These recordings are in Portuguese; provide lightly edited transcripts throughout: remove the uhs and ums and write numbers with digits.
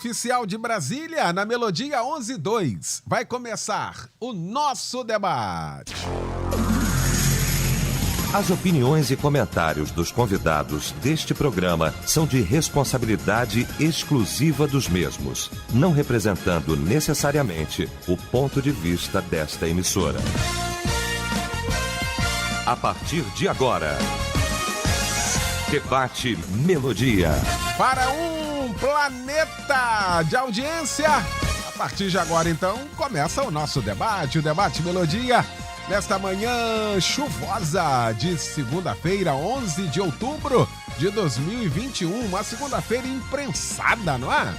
oficial de Brasília, na Melodia 11:02. Vai começar o nosso debate. As opiniões e comentários dos convidados deste programa são de responsabilidade exclusiva dos mesmos, não representando necessariamente o ponto de vista desta emissora. A partir de agora, Debate Melodia. Para um planeta de audiência, a partir de agora, então, começa o nosso debate, o Debate Melodia. Nesta manhã chuvosa de segunda-feira, 11 de outubro de 2021, uma segunda-feira imprensada, não é?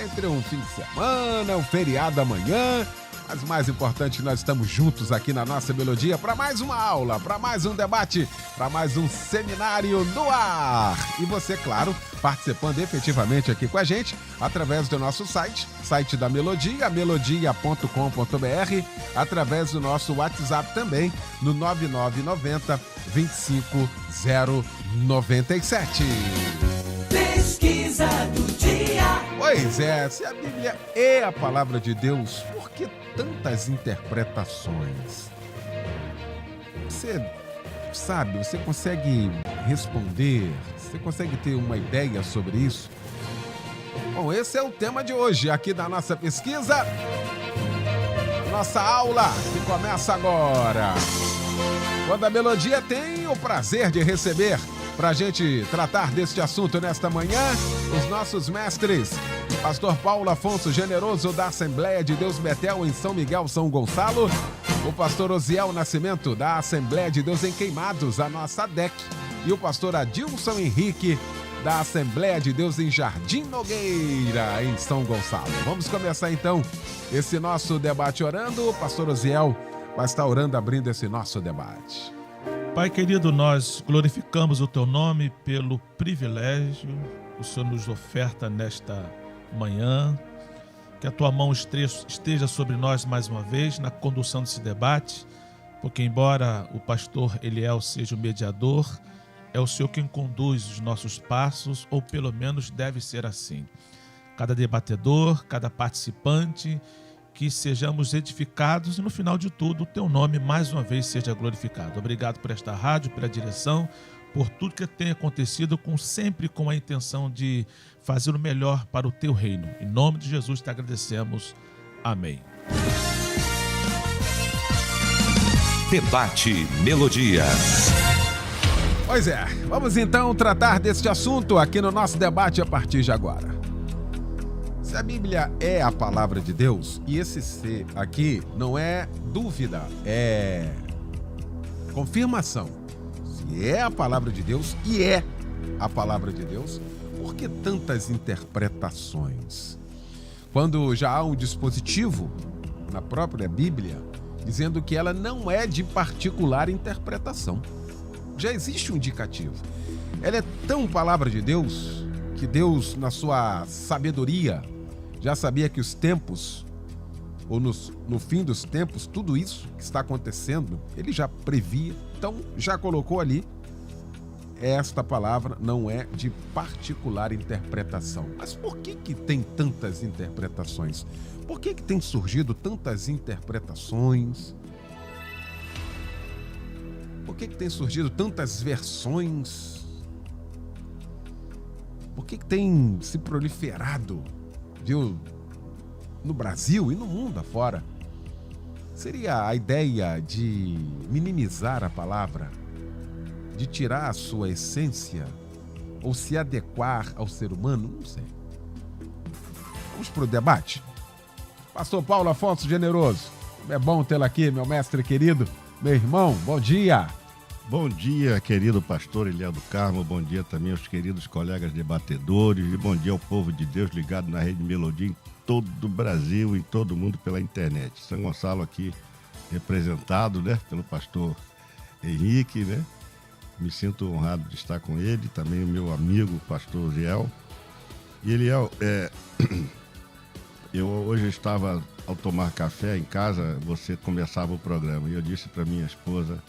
Entre um fim de semana, um feriado amanhã, mas o mais importante, nós estamos juntos aqui na nossa Melodia para mais uma aula, para mais um debate, para mais um seminário no ar. E você, claro, participando efetivamente aqui com a gente, através do nosso site da Melodia, melodia.com.br, através do nosso WhatsApp também, no 9990-25097. Pesquisa do dia. Pois é, se a Bíblia é a palavra de Deus, por que tantas interpretações? Você sabe, você consegue responder? Você consegue ter uma ideia sobre isso? Bom, esse é o tema de hoje, aqui da nossa pesquisa. Nossa aula, que começa agora. Quando a Melodia tem o prazer de receber, para a gente tratar deste assunto nesta manhã, os nossos mestres, Pastor Paulo Afonso Generoso, da Assembleia de Deus Betel, em São Miguel, São Gonçalo, o pastor Osiel Nascimento, da Assembleia de Deus em Queimados, a nossa ADEC, e o pastor Adilson Henrique, da Assembleia de Deus em Jardim Nogueira, em São Gonçalo. Vamos começar então esse nosso debate orando. O pastor Osiel vai estar orando, abrindo esse nosso debate. Pai querido, nós glorificamos o Teu nome pelo privilégio que o Senhor nos oferta nesta manhã. Que a Tua mão esteja sobre nós mais uma vez na condução desse debate, porque embora o pastor Eliel seja o mediador, é o Senhor quem conduz os nossos passos, ou pelo menos deve ser assim. Cada debatedor, cada participante, que sejamos edificados e no final de tudo o Teu nome mais uma vez seja glorificado. Obrigado por esta rádio, pela direção, por tudo que tem acontecido, sempre com a intenção de fazer o melhor para o Teu reino. Em nome de Jesus te agradecemos. Amém. Debate Melodia. Pois é, vamos então tratar deste assunto aqui no nosso debate a partir de agora. Se a Bíblia é a palavra de Deus, e esse ser aqui não é dúvida, é confirmação. Se é a palavra de Deus e é a palavra de Deus, por que tantas interpretações? Quando já há um dispositivo na própria Bíblia dizendo que ela não é de particular interpretação. Já existe um indicativo. Ela é tão palavra de Deus que Deus, na sua sabedoria, já sabia que os tempos, ou no fim dos tempos, tudo isso que está acontecendo, ele já previa, então já colocou ali. Esta palavra não é de particular interpretação. Mas por que tem tantas interpretações? Por que tem surgido tantas interpretações? Por que tem surgido tantas versões? Por que tem se proliferado, viu, no Brasil e no mundo afora? Seria a ideia de minimizar a palavra, de tirar a sua essência ou se adequar ao ser humano? Não sei. Vamos para o debate? Pastor Paulo Afonso Generoso, é bom tê-lo aqui, meu mestre querido, meu irmão, bom dia. Bom dia, querido pastor Eliel do Carmo, bom dia também aos queridos colegas debatedores e bom dia ao povo de Deus ligado na Rede Melodia em todo o Brasil e em todo o mundo pela internet. São Gonçalo aqui representado, né, pelo pastor Henrique, né? Me sinto honrado de estar com ele, também o meu amigo pastor Ziel. E Eliel, eu hoje estava ao tomar café em casa, você começava o programa e eu disse para minha esposa: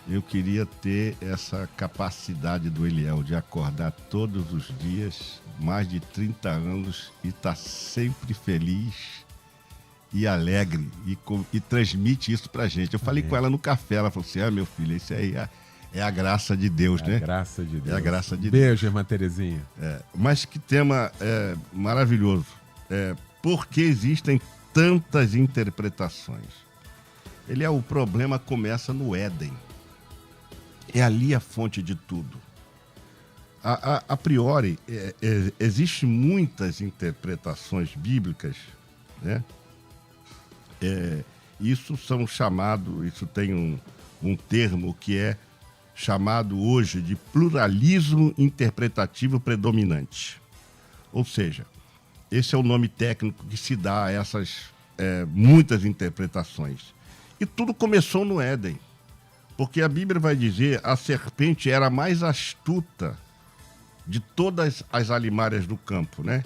eu queria ter essa capacidade do Eliel de acordar todos os dias, mais de 30 anos, e estar sempre feliz e alegre e transmite isso pra gente. Eu falei com ela no café, ela falou assim, meu filho, isso aí é a graça de Deus, né? A graça de Deus. É a graça de Deus. Beijo, irmã Terezinha. Mas que tema maravilhoso. Por que existem tantas interpretações? O problema começa no Éden. É ali a fonte de tudo. A priori, existem muitas interpretações bíblicas, né? Isso tem um termo que é chamado hoje de pluralismo interpretativo predominante. Ou seja, esse é o nome técnico que se dá a essas muitas interpretações. E tudo começou no Éden. Porque a Bíblia vai dizer a serpente era a mais astuta de todas as alimárias do campo, né?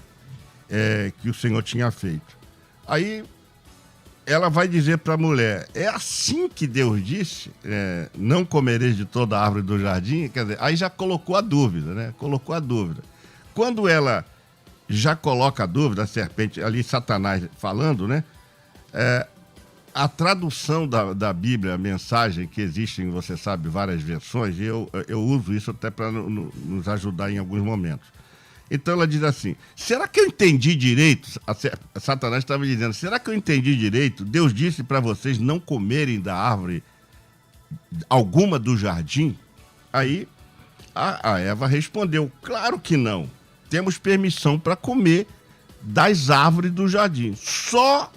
Que o Senhor tinha feito. Aí ela vai dizer para a mulher, é assim que Deus disse, não comereis de toda a árvore do jardim? Quer dizer, aí já colocou a dúvida, né? Colocou a dúvida. Quando ela já coloca a dúvida, a serpente, ali Satanás falando, né? A tradução da Bíblia, a mensagem que existe, você sabe, várias versões, e eu uso isso até para nos ajudar em alguns momentos. Então ela diz assim, será que eu entendi direito? Satanás estava dizendo, será que eu entendi direito? Deus disse para vocês não comerem da árvore alguma do jardim? Aí a Eva respondeu, claro que não. Temos permissão para comer das árvores do jardim. Só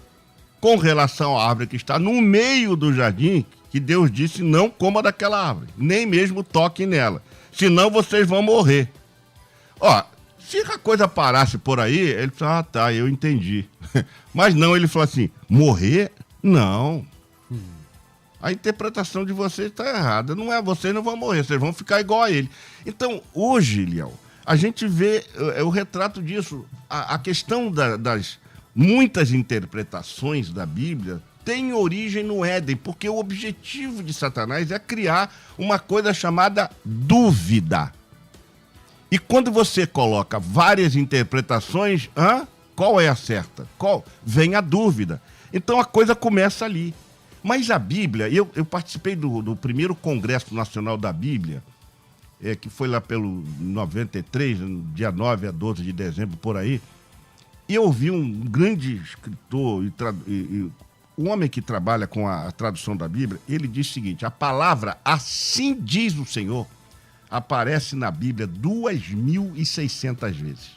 com relação à árvore que está no meio do jardim, que Deus disse não coma daquela árvore, nem mesmo toquem nela, senão vocês vão morrer. Se a coisa parasse por aí, ele falou, tá, eu entendi. Mas não, ele falou assim, morrer? Não. A interpretação de vocês está errada. Não é, vocês não vão morrer, vocês vão ficar igual a ele. Então, hoje, Liel, a gente vê o retrato disso. A questão das muitas interpretações da Bíblia tem origem no Éden, porque o objetivo de Satanás é criar uma coisa chamada dúvida. E quando você coloca várias interpretações, qual é a certa? Vem a dúvida. Então a coisa começa ali. Mas a Bíblia, eu participei do primeiro Congresso Nacional da Bíblia, que foi lá pelo 93, dia 9 a 12 de dezembro, por aí. E eu ouvi um grande escritor, um homem que trabalha com a tradução da Bíblia, ele diz o seguinte, a palavra assim diz o Senhor aparece na Bíblia 2.600 vezes.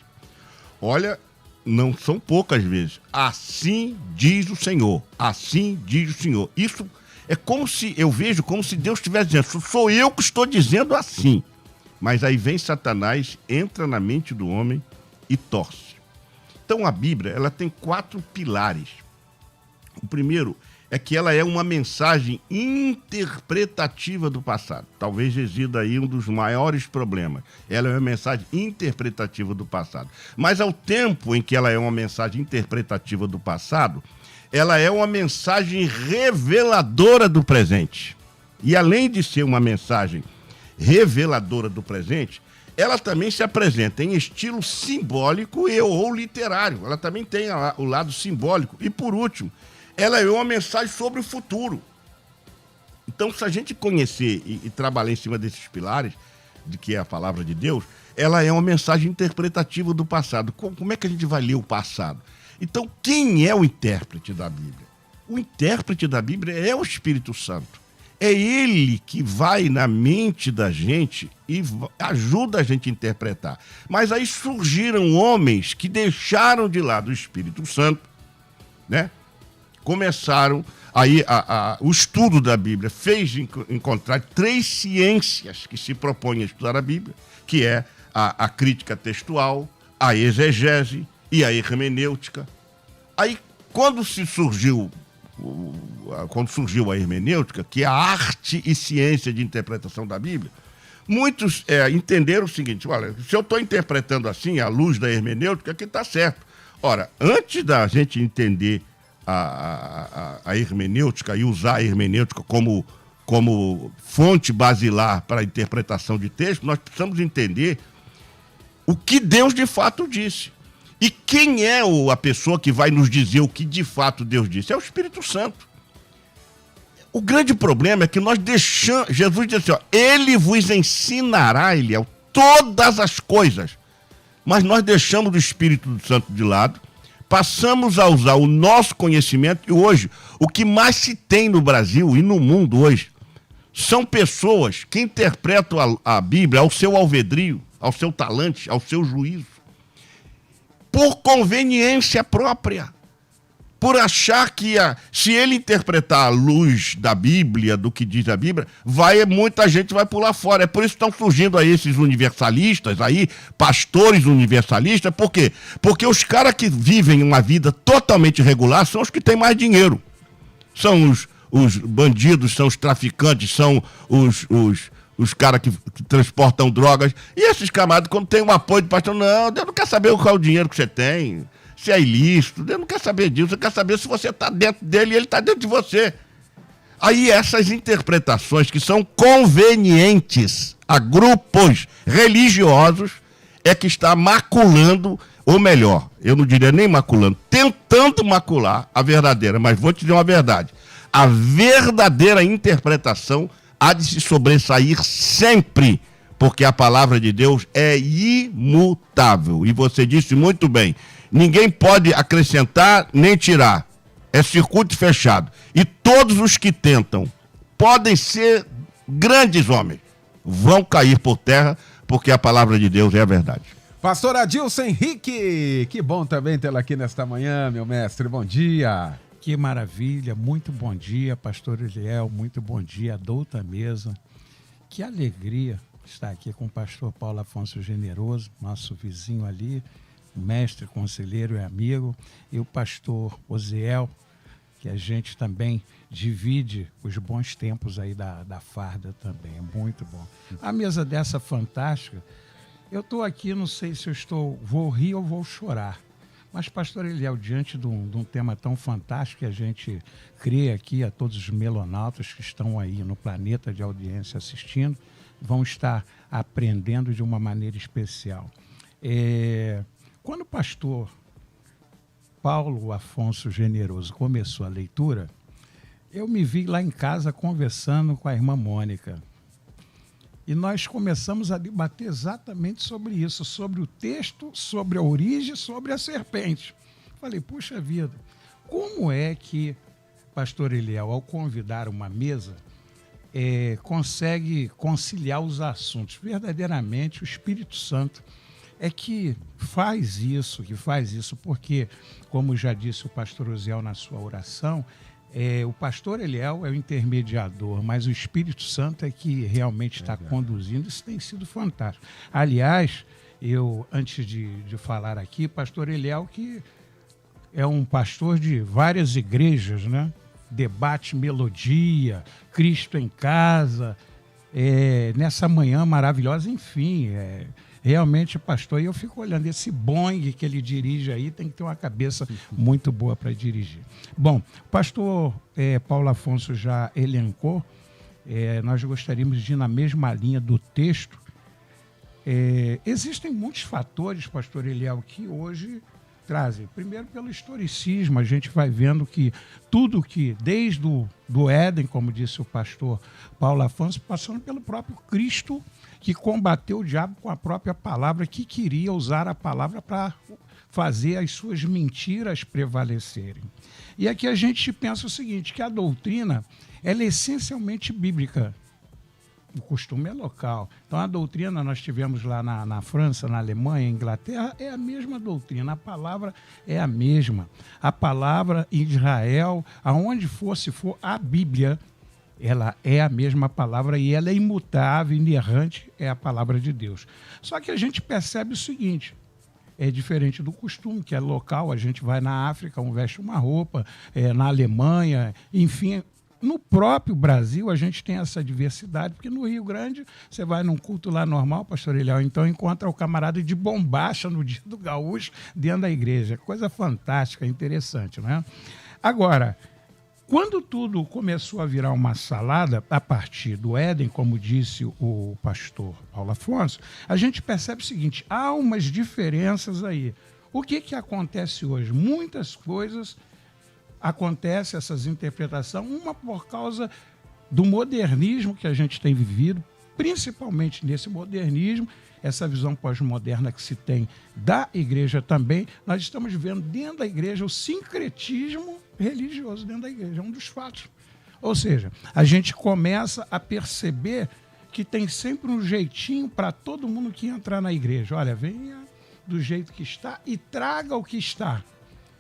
Olha, não são poucas vezes. Assim diz o Senhor, assim diz o Senhor. Isso é como se, eu vejo como se Deus estivesse dizendo, sou eu que estou dizendo assim. Mas aí vem Satanás, entra na mente do homem e torce. Então a Bíblia, ela tem 4 pilares. O primeiro é que ela é uma mensagem interpretativa do passado. Talvez resida aí um dos maiores problemas. Ela é uma mensagem interpretativa do passado. Mas ao tempo em que ela é uma mensagem interpretativa do passado, ela é uma mensagem reveladora do presente. E além de ser uma mensagem reveladora do presente, ela também se apresenta em estilo simbólico ou literário. Ela também tem o lado simbólico. E, por último, ela é uma mensagem sobre o futuro. Então, se a gente conhecer e trabalhar em cima desses pilares, de que é a palavra de Deus, ela é uma mensagem interpretativa do passado. Como é que a gente vai ler o passado? Então, quem é o intérprete da Bíblia? O intérprete da Bíblia é o Espírito Santo. É ele que vai na mente da gente e ajuda a gente a interpretar. Mas aí surgiram homens que deixaram de lado o Espírito Santo, né? Começaram, aí o estudo da Bíblia fez encontrar 3 ciências que se propõem a estudar a Bíblia, que é a crítica textual, a exegese e a hermenêutica. Aí, quando surgiu a hermenêutica, que é a arte e ciência de interpretação da Bíblia, muitos entenderam o seguinte, olha, se eu estou interpretando assim, à luz da hermenêutica, que está certo. Ora, antes da gente entender a hermenêutica e usar a hermenêutica como como fonte basilar para a interpretação de texto, nós precisamos entender o que Deus de fato disse. E quem é a pessoa que vai nos dizer o que de fato Deus disse? É o Espírito Santo. O grande problema é que nós deixamos... Jesus disse assim, ó, ele vos ensinará, Eliel, todas as coisas. Mas nós deixamos o Espírito Santo de lado, passamos a usar o nosso conhecimento, e hoje, o que mais se tem no Brasil e no mundo hoje, são pessoas que interpretam a Bíblia ao seu alvedrio, ao seu talante, ao seu juízo, por conveniência própria, por achar que se ele interpretar à luz da Bíblia, do que diz a Bíblia, muita gente vai pular fora. É por isso que estão surgindo aí esses universalistas, aí, pastores universalistas. Por quê? Porque os caras que vivem uma vida totalmente regular são os que têm mais dinheiro. São os bandidos, são os traficantes, são os caras que transportam drogas. E esses camaradas, quando tem um apoio do pastor, não, Deus não quer saber qual é o dinheiro que você tem, se é ilícito, Deus não quer saber disso, Deus quer saber se você está dentro dele e ele está dentro de você. Aí essas interpretações que são convenientes a grupos religiosos é que está maculando, ou melhor, eu não diria nem maculando, tentando macular a verdadeira, mas vou te dizer uma verdade, a verdadeira interpretação há de se sobressair sempre, porque a palavra de Deus é imutável. E você disse muito bem, ninguém pode acrescentar nem tirar. É circuito fechado. E todos os que tentam podem ser grandes homens, vão cair por terra, porque a palavra de Deus é a verdade. Pastor Adilson Henrique, que bom também tê-lo aqui nesta manhã, meu mestre, bom dia. Que maravilha, muito bom dia, pastor Eliel, muito bom dia, douta mesa. Que alegria estar aqui com o pastor Paulo Afonso Generoso, nosso vizinho ali, mestre, conselheiro e amigo, e o pastor Osiel, que a gente também divide os bons tempos aí da farda também, é muito bom. A mesa dessa fantástica, eu estou aqui, não sei se vou rir ou vou chorar, mas pastor Eliel, diante de um tema tão fantástico que a gente cria aqui, a todos os melonautas que estão aí no planeta de audiência assistindo, vão estar aprendendo de uma maneira especial. Quando o pastor Paulo Afonso Generoso começou a leitura, eu me vi lá em casa conversando com a irmã Mônica. E nós começamos a debater exatamente sobre isso, sobre o texto, sobre a origem, sobre a serpente. Falei, puxa vida, como é que pastor Eliel, ao convidar uma mesa, consegue conciliar os assuntos? Verdadeiramente, o Espírito Santo é que faz isso, porque, como já disse o pastor Osiel na sua oração, o pastor Eliel é o intermediador, mas o Espírito Santo é que realmente está conduzindo. Isso tem sido fantástico. Aliás, antes de falar aqui, pastor Eliel, que é um pastor de várias igrejas, né? Debate Melodia, Cristo em Casa, nessa manhã maravilhosa, enfim, realmente, pastor, e eu fico olhando, esse Boeing que ele dirige aí tem que ter uma cabeça muito boa para dirigir. Bom, o pastor Paulo Afonso já elencou, nós gostaríamos de ir na mesma linha do texto. Existem muitos fatores, pastor Eliel, que hoje trazem. Primeiro, pelo historicismo, a gente vai vendo que tudo que, desde do Éden, como disse o pastor Paulo Afonso, passando pelo próprio Cristo, que combateu o diabo com a própria palavra, que queria usar a palavra para fazer as suas mentiras prevalecerem. E aqui a gente pensa o seguinte, que a doutrina ela é essencialmente bíblica. O costume é local. Então, a doutrina nós tivemos lá na França, na Alemanha, Inglaterra, é a mesma doutrina, a palavra é a mesma. A palavra em Israel, aonde for, se for a Bíblia, ela é a mesma palavra e ela é imutável, inerrante, é a palavra de Deus. Só que a gente percebe o seguinte, é diferente do costume, que é local, a gente vai na África, um veste uma roupa, na Alemanha, enfim. No próprio Brasil, a gente tem essa diversidade, porque no Rio Grande, você vai num culto lá normal, pastor Eliel, então encontra o camarada de bombacha no dia do gaúcho dentro da igreja. Coisa fantástica, interessante, não é? Agora, Quando tudo começou a virar uma salada, a partir do Éden, como disse o pastor Paulo Afonso, a gente percebe o seguinte, há umas diferenças aí. O que acontece hoje? Muitas coisas acontecem, essas interpretações, uma por causa do modernismo que a gente tem vivido, principalmente nesse modernismo, essa visão pós-moderna que se tem da igreja também, nós estamos vendo dentro da igreja o sincretismo religioso dentro da igreja, é um dos fatos. Ou seja, a gente começa a perceber que tem sempre um jeitinho para todo mundo que entrar na igreja. Olha, venha do jeito que está e traga o que está.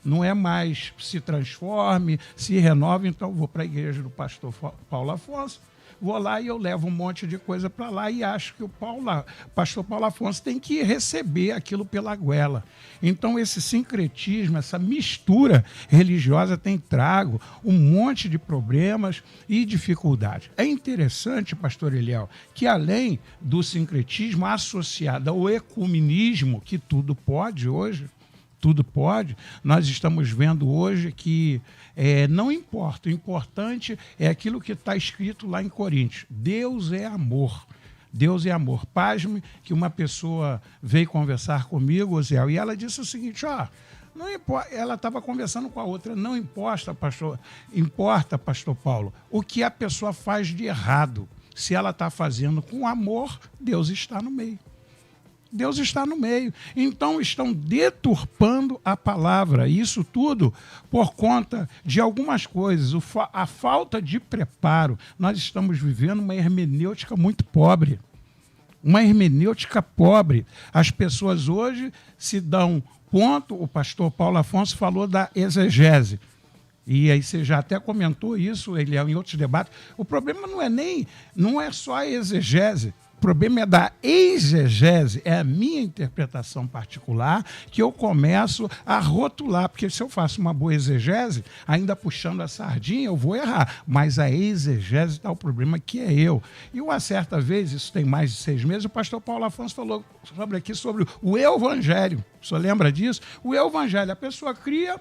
Não é mais se transforme, se renove, então vou para a igreja do pastor Paulo Afonso, vou lá e eu levo um monte de coisa para lá e acho que o pastor Paulo Afonso tem que receber aquilo pela goela. Então esse sincretismo, essa mistura religiosa tem trago um monte de problemas e dificuldades. É interessante, pastor Eliel, que além do sincretismo associado ao ecumenismo, que tudo pode hoje, tudo pode, nós estamos vendo hoje que não importa, o importante é aquilo que está escrito lá em Coríntios. Deus é amor. Deus é amor. Pasme que uma pessoa veio conversar comigo, Osiel, e ela disse o seguinte, não importa, ela estava conversando com a outra, não importa, pastor Paulo, o que a pessoa faz de errado. Se ela está fazendo com amor, Deus está no meio. Deus está no meio. Então estão deturpando a palavra. Isso tudo por conta de algumas coisas. A falta de preparo. Nós estamos vivendo uma hermenêutica muito pobre. Uma hermenêutica pobre. As pessoas hoje se dão ponto, o pastor Paulo Afonso falou da exegese. E aí você já até comentou isso, ele em outros debates. O problema não é só a exegese. O problema é da exegese, é a minha interpretação particular, que eu começo a rotular, porque se eu faço uma boa exegese, ainda puxando a sardinha, eu vou errar. Mas a exegese está o problema, que é eu. E uma certa vez, isso tem mais de 6 meses, o pastor Paulo Afonso falou sobre o evangelho. O senhor lembra disso? O evangelho, a pessoa cria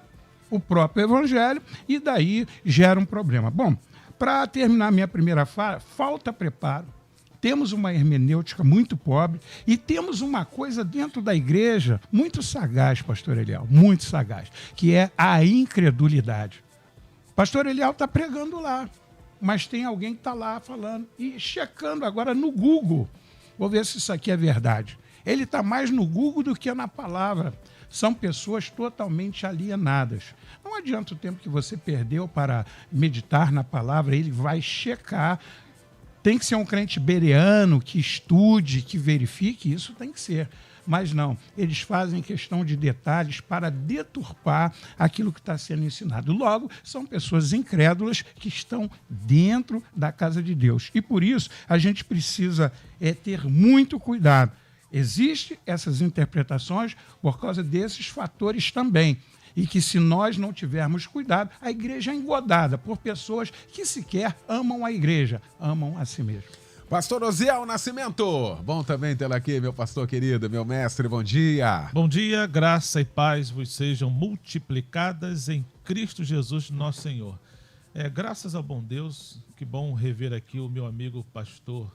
o próprio evangelho e daí gera um problema. Bom, para terminar minha primeira fala, falta preparo. Temos uma hermenêutica muito pobre e temos uma coisa dentro da igreja muito sagaz, pastor Eliel, muito sagaz, que é a incredulidade. Pastor Eliel está pregando lá, mas tem alguém que está lá falando e checando agora no Google. Vou ver se isso aqui é verdade. Ele está mais no Google do que na palavra. São pessoas totalmente alienadas. Não adianta o tempo que você perdeu para meditar na palavra, ele vai checar. Tem que ser um crente bereano, que estude, que verifique, isso tem que ser. Mas não, eles fazem questão de detalhes para deturpar aquilo que está sendo ensinado. Logo, são pessoas incrédulas que estão dentro da casa de Deus. E por isso, a gente precisa ter muito cuidado. Existem essas interpretações por causa desses fatores também. E que se nós não tivermos cuidado, a igreja é engodada por pessoas que sequer amam a igreja, amam a si mesmo. Pastor Osiel Nascimento, bom também tê-lo aqui, meu pastor querido, meu mestre, bom dia. Bom dia, graça e paz vos sejam multiplicadas em Cristo Jesus, nosso Senhor. Graças ao bom Deus, que bom rever aqui o meu amigo pastor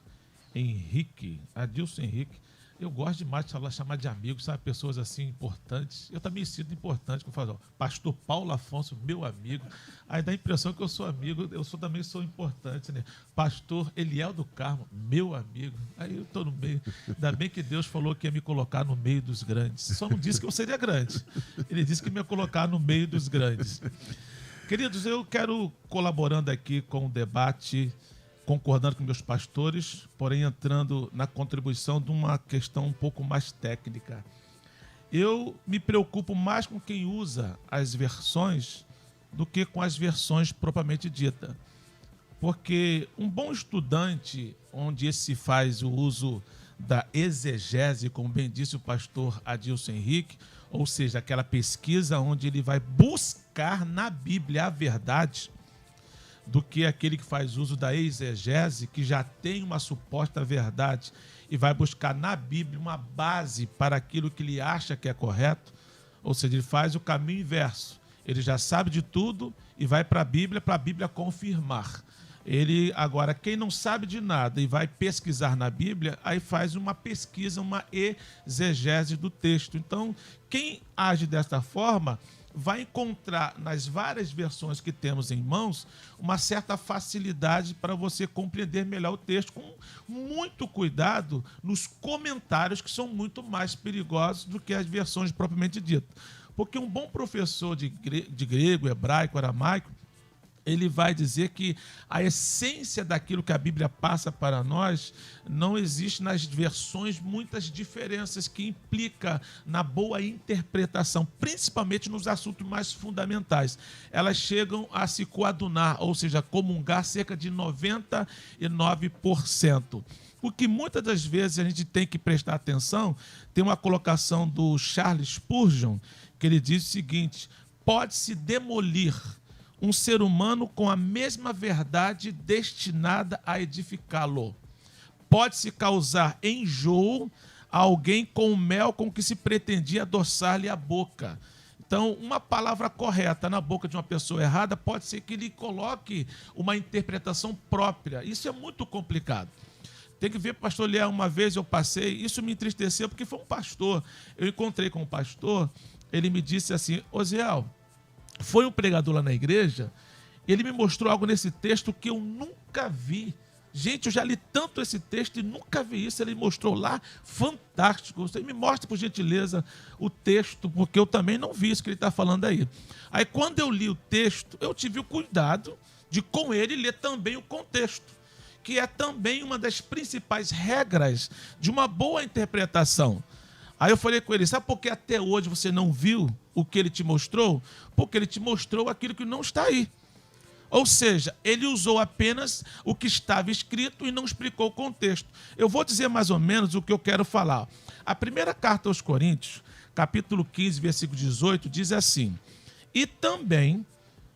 Henrique, Adilson Henrique. Eu gosto demais de chamar de amigos, sabe? Pessoas assim importantes. Eu também sinto importante, como eu falo, pastor Paulo Afonso, meu amigo. Aí dá a impressão que eu sou amigo, também sou importante, né? Pastor Eliel do Carmo, meu amigo. Aí eu estou no meio. Ainda bem que Deus falou que ia me colocar no meio dos grandes. Só não disse que eu seria grande. Ele disse que me ia colocar no meio dos grandes. Queridos, eu quero colaborando aqui com o debate, concordando com meus pastores, porém entrando na contribuição de uma questão um pouco mais técnica. Eu me preocupo mais com quem usa as versões do que com as versões propriamente ditas. Porque um bom estudante, onde se faz o uso da exegese, como bem disse o pastor Adilson Henrique, ou seja, aquela pesquisa onde ele vai buscar na Bíblia a verdade, do que aquele que faz uso da exegese, que já tem uma suposta verdade e vai buscar na Bíblia uma base para aquilo que ele acha que é correto, ou seja, ele faz o caminho inverso. Ele já sabe de tudo e vai para a Bíblia confirmar. Ele, agora, quem não sabe de nada e vai pesquisar na Bíblia, aí faz uma pesquisa, uma exegese do texto. Então, quem age desta forma vai encontrar nas várias versões que temos em mãos uma certa facilidade para você compreender melhor o texto, com muito cuidado nos comentários, que são muito mais perigosos do que as versões propriamente ditas. Porque um bom professor de grego, hebraico, aramaico, ele vai dizer que a essência daquilo que a Bíblia passa para nós não existe nas versões, muitas diferenças que implica na boa interpretação, principalmente nos assuntos mais fundamentais. Elas chegam a se coadunar, ou seja, comungar cerca de 99%. Porque muitas das vezes a gente tem que prestar atenção. Tem uma colocação do Charles Spurgeon, que ele diz o seguinte: pode-se demolir um ser humano com a mesma verdade destinada a edificá-lo. Pode-se causar enjoo a alguém com o mel com que se pretendia adoçar-lhe a boca. Então, uma palavra correta na boca de uma pessoa errada pode ser que lhe coloque uma interpretação própria. Isso é muito complicado. Tem que ver, pastor Léo, uma vez eu passei, isso me entristeceu porque foi um pastor. Eu encontrei com um pastor, ele me disse assim: Osiel, foi um pregador lá na igreja, ele me mostrou algo nesse texto que eu nunca vi. Gente, eu já li tanto esse texto e nunca vi isso. Ele mostrou lá, fantástico. Você me mostra, por gentileza, o texto, porque eu também não vi isso que ele está falando aí. Aí, quando eu li o texto, eu tive o cuidado de, com ele, ler também o contexto, que é também uma das principais regras de uma boa interpretação. Aí eu falei com ele: sabe por que até hoje você não viu o que ele te mostrou? Porque ele te mostrou aquilo que não está aí. Ou seja, ele usou apenas o que estava escrito e não explicou o contexto. Eu vou dizer mais ou menos o que eu quero falar. A primeira carta aos Coríntios, capítulo 15, versículo 18, diz assim: e também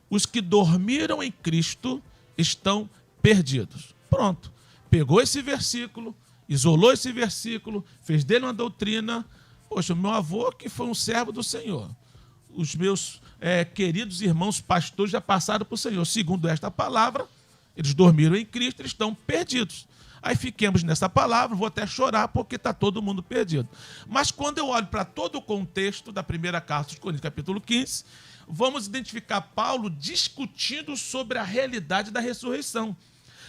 os que dormiram em Cristo estão perdidos. Pronto. Pegou esse versículo, isolou esse versículo, fez dele uma doutrina. Poxa, meu avô que foi um servo do Senhor. Os meus queridos irmãos pastores já passaram para o Senhor. Segundo esta palavra, eles dormiram em Cristo, eles estão perdidos. Aí fiquemos nessa palavra, vou até chorar porque está todo mundo perdido. Mas quando eu olho para todo o contexto da primeira carta aos Coríntios, capítulo 15, vamos identificar Paulo discutindo sobre a realidade da ressurreição.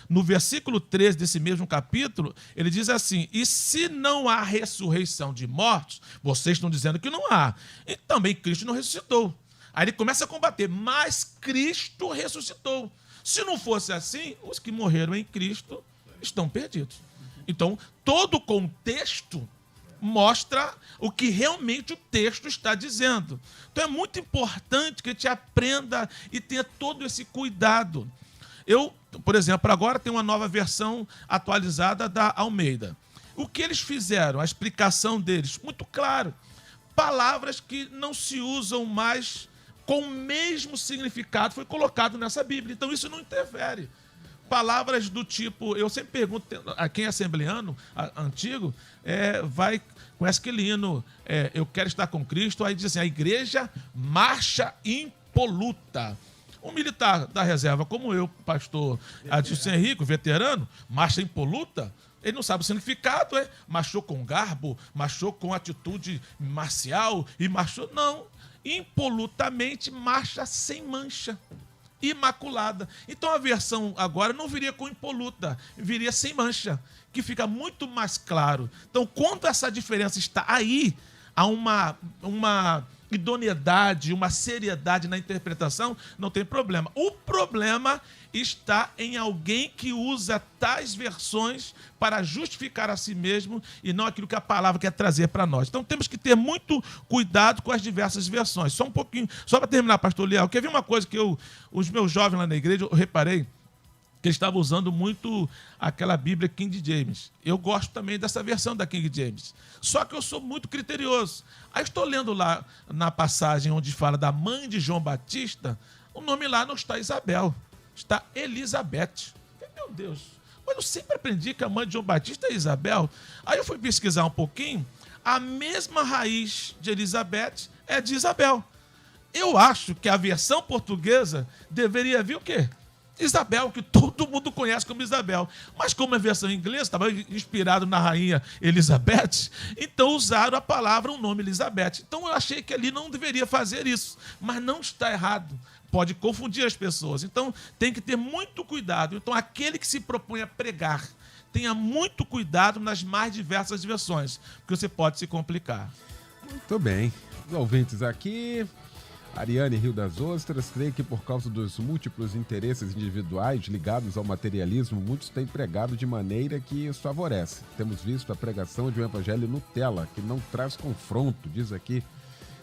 No versículo 13 desse mesmo capítulo, ele diz assim: e se não há ressurreição de mortos, vocês estão dizendo que não há, e também Cristo não ressuscitou. Aí ele começa a combater: mas Cristo ressuscitou. Se não fosse assim, os que morreram em Cristo estão perdidos. Então, todo o contexto mostra o que realmente o texto está dizendo. Então, é muito importante que a gente aprenda e tenha todo esse cuidado. Eu, por exemplo, agora tem uma nova versão atualizada da Almeida. O que eles fizeram? A explicação deles, muito claro. Palavras que não se usam mais com o mesmo significado foi colocado nessa Bíblia. Então, isso não interfere. Palavras do tipo, eu sempre pergunto a quem é assembleano, antigo, conhece aquele hino, eu quero estar com Cristo, aí diz assim: a igreja marcha impoluta. Um militar da reserva como eu, pastor Adilson Henrique, veterano, marcha impoluta, ele não sabe o significado, marchou com garbo, marchou com atitude marcial e marchou... Não, impolutamente marcha sem mancha, imaculada. Então a versão agora não viria com impoluta, viria sem mancha, que fica muito mais claro. Então, quando essa diferença está aí, há uma idoneidade, uma seriedade na interpretação, não tem problema. O problema está em alguém que usa tais versões para justificar a si mesmo e não aquilo que a palavra quer trazer para nós. Então temos que ter muito cuidado com as diversas versões. Só um pouquinho, só para terminar, pastor Leal, quer ver uma coisa que os meus jovens lá na igreja, eu reparei que eles estavam usando muito aquela Bíblia King James. Eu gosto também dessa versão da King James. Só que eu sou muito criterioso. Aí estou lendo lá na passagem onde fala da mãe de João Batista, o nome lá não está Isabel, está Elizabeth. Meu Deus, mas eu sempre aprendi que a mãe de João Batista é Isabel. Aí eu fui pesquisar um pouquinho, a mesma raiz de Elizabeth é de Isabel. Eu acho que a versão portuguesa deveria vir o quê? Isabel, que todo mundo conhece como Isabel. Mas como a versão inglesa estava inspirado na rainha Elizabeth, então usaram a palavra, o nome Elizabeth. Então eu achei que ali não deveria fazer isso. Mas não está errado. Pode confundir as pessoas. Então tem que ter muito cuidado. Então aquele que se propõe a pregar, tenha muito cuidado nas mais diversas versões, porque você pode se complicar. Muito bem. Os ouvintes aqui... Ariane Rio das Ostras, creio que por causa dos múltiplos interesses individuais ligados ao materialismo, muitos têm pregado de maneira que os favorece. Temos visto a pregação de um evangelho Nutella, que não traz confronto, diz aqui.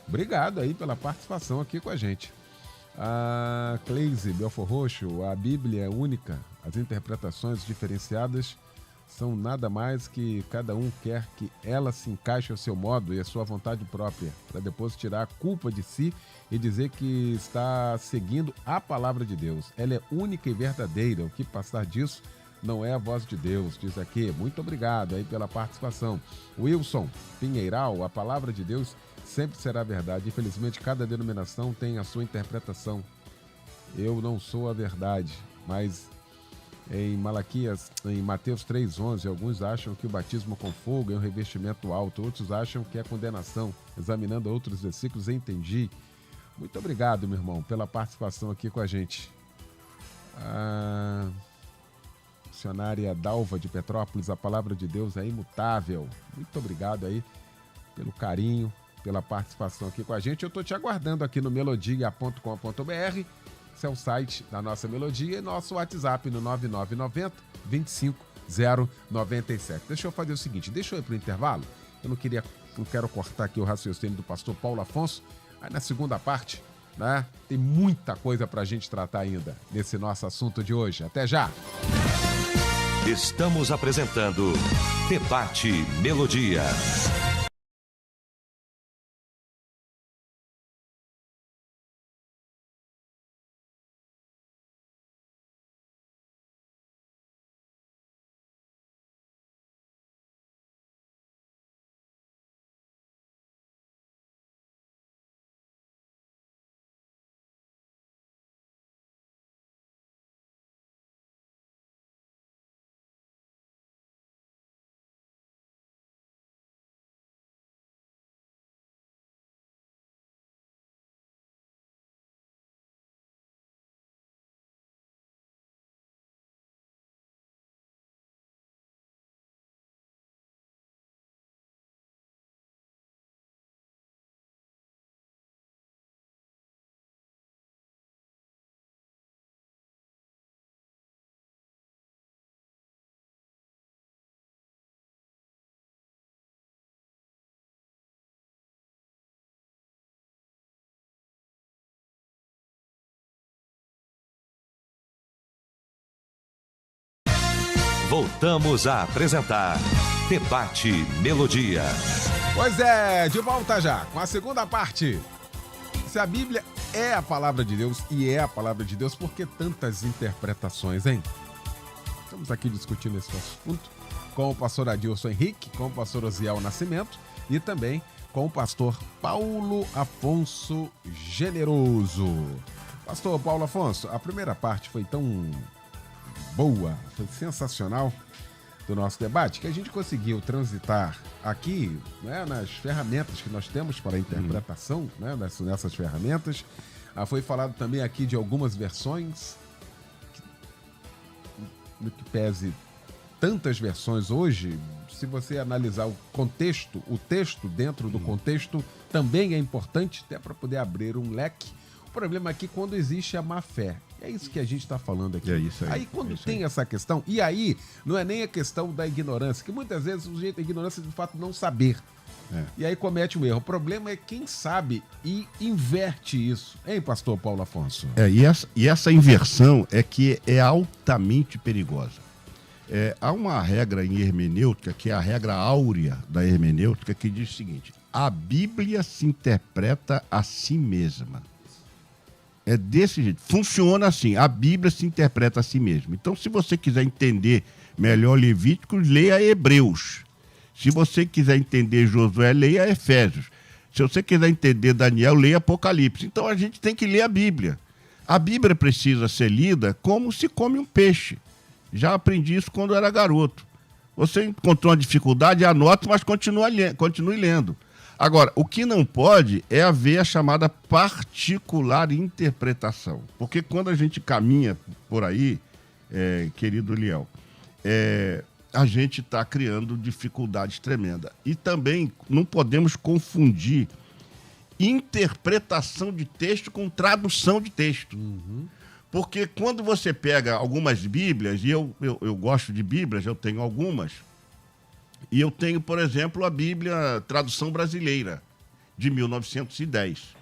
Obrigado aí pela participação aqui com a gente. A Cleise Belfor Roxo, a Bíblia é única, as interpretações diferenciadas são nada mais que cada um quer que ela se encaixe ao seu modo e à sua vontade própria, para depois tirar a culpa de si e dizer que está seguindo a palavra de Deus. Ela é única e verdadeira, o que passar disso não é a voz de Deus, diz aqui. Muito obrigado aí pela participação. Wilson Pinheiral, a palavra de Deus sempre será verdade. Infelizmente, cada denominação tem a sua interpretação. Eu não sou a verdade, mas... Em Mateus 3,11, alguns acham que o batismo com fogo é um revestimento alto, outros acham que é condenação. Examinando outros versículos, entendi. Muito obrigado, meu irmão, pela participação aqui com a gente. A missionária Dalva de Petrópolis, a palavra de Deus é imutável. Muito obrigado aí pelo carinho, pela participação aqui com a gente. Eu estou te aguardando aqui no melodia.com.br. Esse é o site da nossa Melodia e nosso WhatsApp no 9990-25097. Deixa eu fazer o seguinte, deixa eu ir para o intervalo. Eu não quero cortar aqui o raciocínio do pastor Paulo Afonso. Aí na segunda parte, né, tem muita coisa para a gente tratar ainda nesse nosso assunto de hoje. Até já! Estamos apresentando Debate Melodia. Voltamos a apresentar Debate Melodia. Pois é, de volta já com a segunda parte. Se a Bíblia é a palavra de Deus, e é a palavra de Deus, por que tantas interpretações, hein? Estamos aqui discutindo esse assunto com o pastor Adilson Henrique, com o pastor Osiel Nascimento e também com o pastor Paulo Afonso Generoso. Pastor Paulo Afonso, a primeira parte foi tão boa, foi sensacional do nosso debate, que a gente conseguiu transitar aqui, né, nas ferramentas que nós temos para a interpretação, né, nessas ferramentas. Foi falado também aqui de algumas versões, no que pese tantas versões hoje, se você analisar o contexto, o texto dentro do contexto também é importante, até para poder abrir um leque. O problema é que quando existe a má fé, é isso que a gente está falando aqui. É isso aí. Aí quando tem essa questão, e aí não é nem a questão da ignorância, que muitas vezes o jeito da ignorância é de fato não saber. E aí comete um erro. O problema é quem sabe e inverte isso. Hein, pastor Paulo Afonso? E essa inversão é que é altamente perigosa. Há uma regra em hermenêutica, que é a regra áurea da hermenêutica, que diz o seguinte: a Bíblia se interpreta a si mesma. É desse jeito. Funciona assim. A Bíblia se interpreta a si mesma. Então, se você quiser entender melhor Levíticos, leia Hebreus. Se você quiser entender Josué, leia Efésios. Se você quiser entender Daniel, leia Apocalipse. Então a gente tem que ler a Bíblia. A Bíblia precisa ser lida como se come um peixe. Já aprendi isso quando era garoto. Você encontrou uma dificuldade, anota, mas continue lendo. Agora, o que não pode é haver a chamada particular interpretação. Porque quando a gente caminha por aí, querido Liel, a gente está criando dificuldades tremendas. E também não podemos confundir interpretação de texto com tradução de texto. Porque quando você pega algumas Bíblias, e eu gosto de Bíblias, eu tenho algumas, e eu tenho, por exemplo, a Bíblia Tradução Brasileira, de 1910.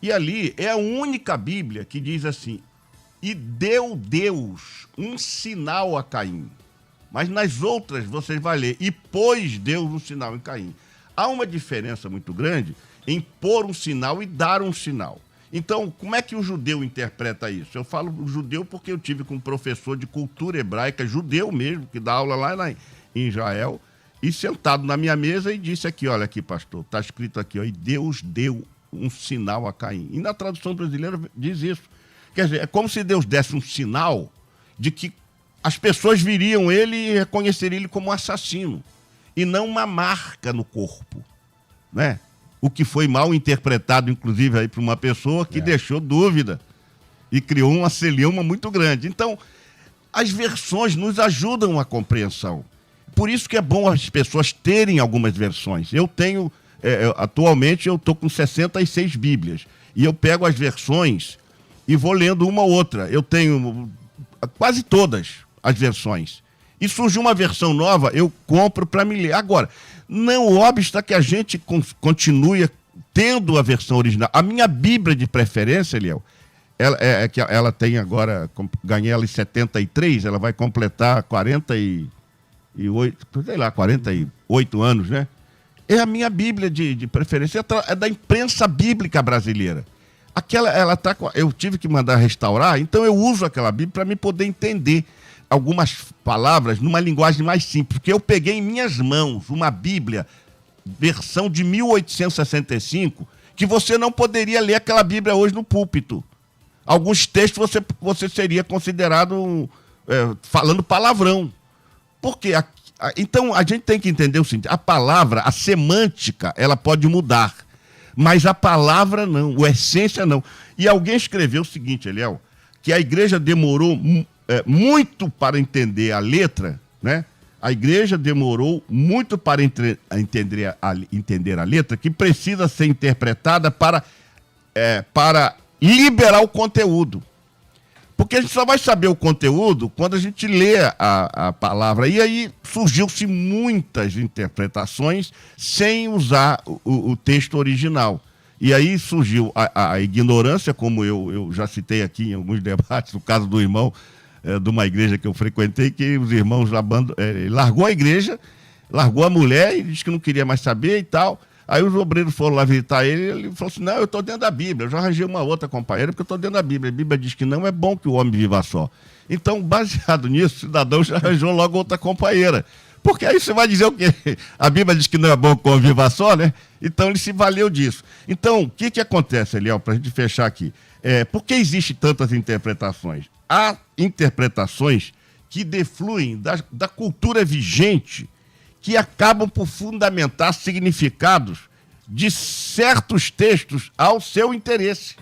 E ali é a única Bíblia que diz assim: e deu Deus um sinal a Caim. Mas nas outras você vai ler: e pôs Deus um sinal em Caim. Há uma diferença muito grande em pôr um sinal e dar um sinal. Então, como é que o judeu interpreta isso? Eu falo judeu porque eu tive com um professor de cultura hebraica, judeu mesmo, que dá aula lá em Israel, e sentado na minha mesa e disse aqui: olha aqui, pastor, está escrito aqui, ó, e Deus deu um sinal a Caim. E na tradução brasileira diz isso. Quer dizer, é como se Deus desse um sinal de que as pessoas viriam ele e reconheceriam ele como um assassino, e não uma marca no corpo, né? O que foi mal interpretado, inclusive, aí para uma pessoa que deixou dúvida e criou uma celeuma muito grande. Então, as versões nos ajudam a compreensão. Por isso que é bom as pessoas terem algumas versões. Eu tenho, atualmente, eu estou com 66 Bíblias. E eu pego as versões e vou lendo uma ou outra. Eu tenho quase todas as versões. E surgiu uma versão nova, eu compro para me ler. Agora, não obsta que a gente continue tendo a versão original. A minha Bíblia de preferência, Eliel, ela tem agora, ganhei ela em 73, ela vai completar 48 anos, né? É a minha Bíblia de preferência, é da imprensa bíblica brasileira. Eu tive que mandar restaurar, então eu uso aquela Bíblia para me poder entender algumas palavras numa linguagem mais simples, porque eu peguei em minhas mãos uma Bíblia, versão de 1865, que você não poderia ler aquela Bíblia hoje no púlpito. Alguns textos você seria considerado falando palavrão. Por quê? Então, a gente tem que entender o seguinte: a palavra, a semântica, ela pode mudar, mas a palavra não, a essência não. E alguém escreveu o seguinte, Eliel, que a igreja demorou muito para entender a letra, né? A igreja demorou muito para entender a letra, que precisa ser interpretada para liberar o conteúdo. Porque a gente só vai saber o conteúdo quando a gente lê a palavra. E aí surgiu-se muitas interpretações sem usar o texto original. E aí surgiu a ignorância, como eu já citei aqui em alguns debates, no caso do irmão de uma igreja que eu frequentei, que os irmãos largou a igreja, largou a mulher e disse que não queria mais saber e tal. Aí os obreiros foram lá visitar ele falou assim: não, eu estou dentro da Bíblia, eu já arranjei uma outra companheira porque eu estou dentro da Bíblia. A Bíblia diz que não é bom que o homem viva só. Então, baseado nisso, o cidadão já arranjou logo outra companheira. Porque aí você vai dizer o quê? A Bíblia diz que não é bom que o homem viva só, né? Então ele se valeu disso. Então, o que acontece, Eliel, para a gente fechar aqui? Por que existem tantas interpretações? Há interpretações que defluem da cultura vigente, que acabam por fundamentar significados de certos textos ao seu interesse.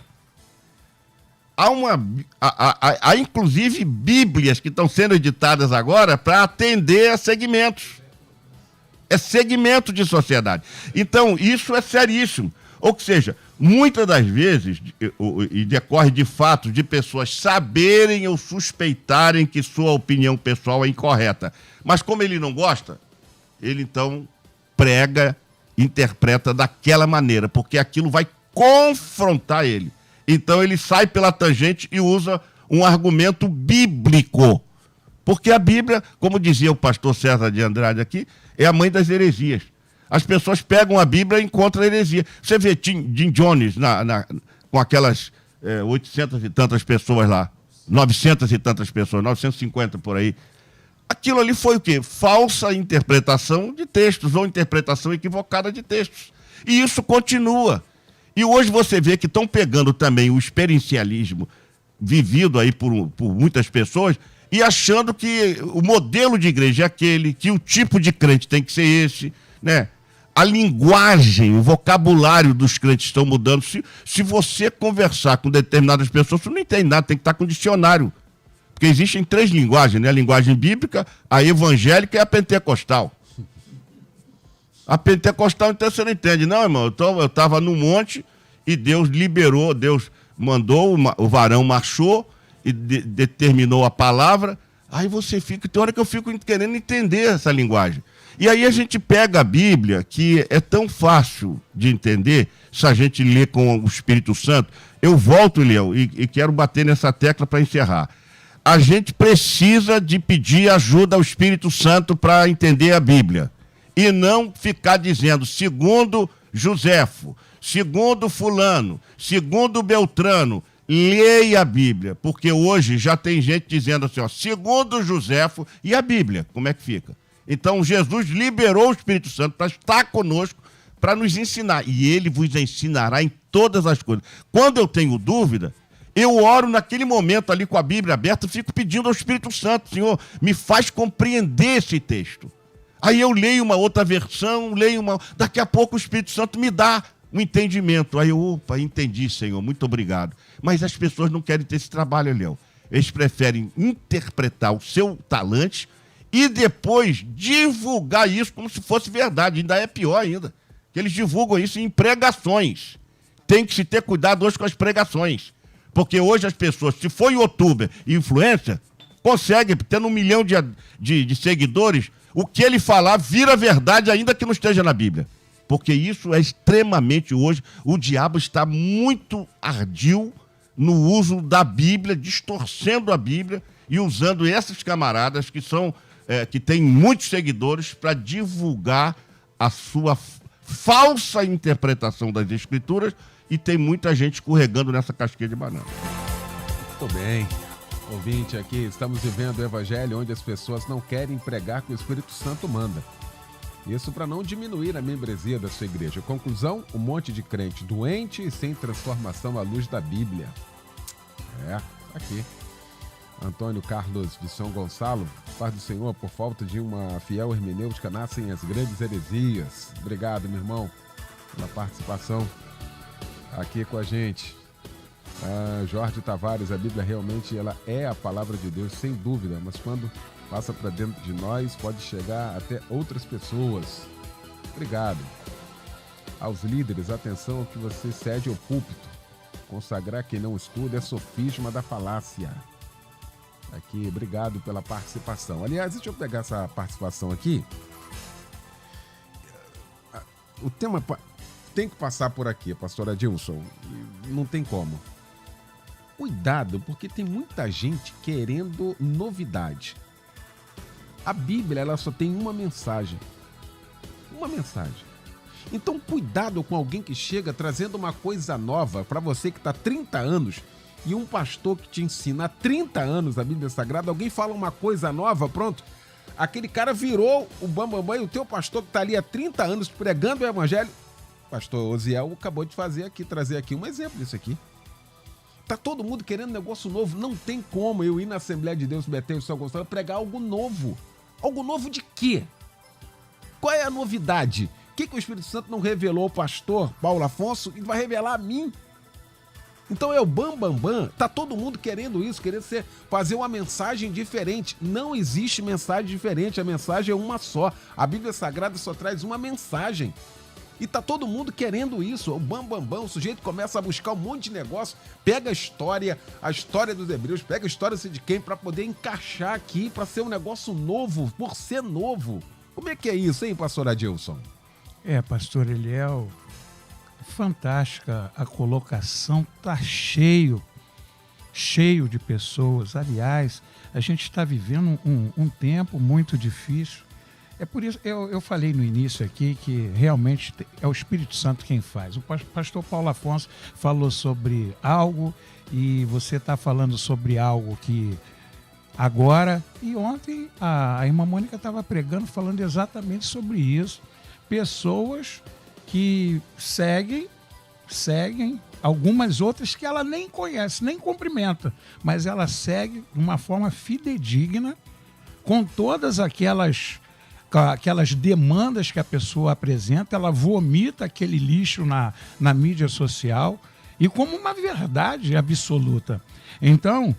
Há inclusive Bíblias que estão sendo editadas agora para atender a segmentos. É segmento de sociedade. Então, isso é seríssimo. Ou seja, muitas das vezes, e decorre de fato de pessoas saberem ou suspeitarem que sua opinião pessoal é incorreta. Mas como ele não gosta, ele então prega, interpreta daquela maneira, porque aquilo vai confrontar ele. Então ele sai pela tangente e usa um argumento bíblico. Porque a Bíblia, como dizia o pastor César de Andrade aqui, é a mãe das heresias. As pessoas pegam a Bíblia e encontram a heresia. Você vê Jim Jones com aquelas 800 e tantas pessoas lá, 900 e tantas pessoas, 950 por aí. Aquilo ali foi o quê? Falsa interpretação de textos ou interpretação equivocada de textos. E isso continua. E hoje você vê que estão pegando também o experiencialismo vivido aí por muitas pessoas e achando que o modelo de igreja é aquele, que o tipo de crente tem que ser esse, né? A linguagem, o vocabulário dos crentes estão mudando. Se você conversar com determinadas pessoas, você não entende nada, tem que estar com dicionário. Porque existem 3 linguagens, né? A linguagem bíblica, a evangélica e a pentecostal. A pentecostal, então, você não entende. Não, irmão, eu estava no monte e Deus liberou, Deus mandou, o varão marchou e determinou a palavra. Aí você fica, tem hora que eu fico querendo entender essa linguagem. E aí a gente pega a Bíblia, que é tão fácil de entender, se a gente lê com o Espírito Santo. Eu volto, Leão, e quero bater nessa tecla para encerrar. A gente precisa de pedir ajuda ao Espírito Santo para entender a Bíblia. E não ficar dizendo, segundo Joséfo, segundo fulano, segundo Beltrano, leia a Bíblia. Porque hoje já tem gente dizendo assim, ó, segundo Joséfo e a Bíblia. Como é que fica? Então, Jesus liberou o Espírito Santo para estar conosco, para nos ensinar. E ele vos ensinará em todas as coisas. Quando eu tenho dúvida, eu oro naquele momento ali com a Bíblia aberta, fico pedindo ao Espírito Santo, Senhor, me faz compreender esse texto. Aí eu leio uma outra versão, daqui a pouco o Espírito Santo me dá um entendimento. Aí eu, opa, entendi, Senhor, muito obrigado. Mas as pessoas não querem ter esse trabalho, Leão. Eles preferem interpretar o seu talante e depois divulgar isso como se fosse verdade. Ainda é pior ainda, que eles divulgam isso em pregações. Tem que se ter cuidado hoje com as pregações. Porque hoje as pessoas, se for youtuber e influencer, consegue, tendo 1 milhão de seguidores, o que ele falar vira verdade, ainda que não esteja na Bíblia. Porque isso é extremamente hoje, o diabo está muito ardil no uso da Bíblia, distorcendo a Bíblia e usando esses camaradas que têm muitos seguidores para divulgar a sua falsa interpretação das Escrituras, e tem muita gente escorregando nessa casquinha de banana. Muito bem. Ouvinte aqui, estamos vivendo o evangelho onde as pessoas não querem pregar que o Espírito Santo manda. Isso para não diminuir a membresia da sua igreja. Conclusão, um monte de crente doente e sem transformação à luz da Bíblia. Aqui. Antônio Carlos de São Gonçalo, paz do Senhor, por falta de uma fiel hermenêutica nascem as grandes heresias. Obrigado, meu irmão, pela participação aqui com a gente. Jorge Tavares, a Bíblia realmente ela é a palavra de Deus, sem dúvida, mas quando passa para dentro de nós, pode chegar até outras pessoas. Obrigado. Aos líderes, atenção ao que você cede ao púlpito. Consagrar quem não estuda é sofisma da falácia. Aqui, obrigado pela participação. Aliás, deixa eu pegar essa participação aqui. O tema tem que passar por aqui, pastor Adilson. Não tem como. Cuidado, porque tem muita gente querendo novidade. A Bíblia, ela só tem uma mensagem. Uma mensagem. Então, cuidado com alguém que chega trazendo uma coisa nova para você que está há 30 anos e um pastor que te ensina há 30 anos a Bíblia Sagrada, alguém fala uma coisa nova, pronto. Aquele cara virou o bambambam e o teu pastor que está ali há 30 anos pregando o evangelho. Pastor Osiel acabou de trazer aqui um exemplo disso aqui. Tá todo mundo querendo negócio novo. Não tem como eu ir na Assembleia de Deus, Betel e São Gonçalo pregar algo novo. Algo novo de quê? Qual é a novidade? O que o Espírito Santo não revelou ao pastor Paulo Afonso e vai revelar a mim? Então é o bambambam. Tá todo mundo querendo isso, fazer uma mensagem diferente. Não existe mensagem diferente, a mensagem é uma só. A Bíblia Sagrada só traz uma mensagem. E tá todo mundo querendo isso, o bambambam, o sujeito começa a buscar um monte de negócio, pega a história dos hebreus, pega a história de quem para poder encaixar aqui, para ser um negócio novo, por ser novo. Como é que é isso, hein, pastor Adilson? Pastor Eliel, fantástica a colocação, tá cheio de pessoas. Aliás, a gente está vivendo um tempo muito difícil. É por isso, eu falei no início aqui que realmente é o Espírito Santo quem faz. O pastor Paulo Afonso falou sobre algo e você está falando sobre algo que agora, e ontem a irmã Mônica estava pregando, falando exatamente sobre isso. Pessoas que seguem algumas outras que ela nem conhece, nem cumprimenta, mas ela segue de uma forma fidedigna com todas aquelas demandas que a pessoa apresenta, ela vomita aquele lixo na mídia social e como uma verdade absoluta. Então,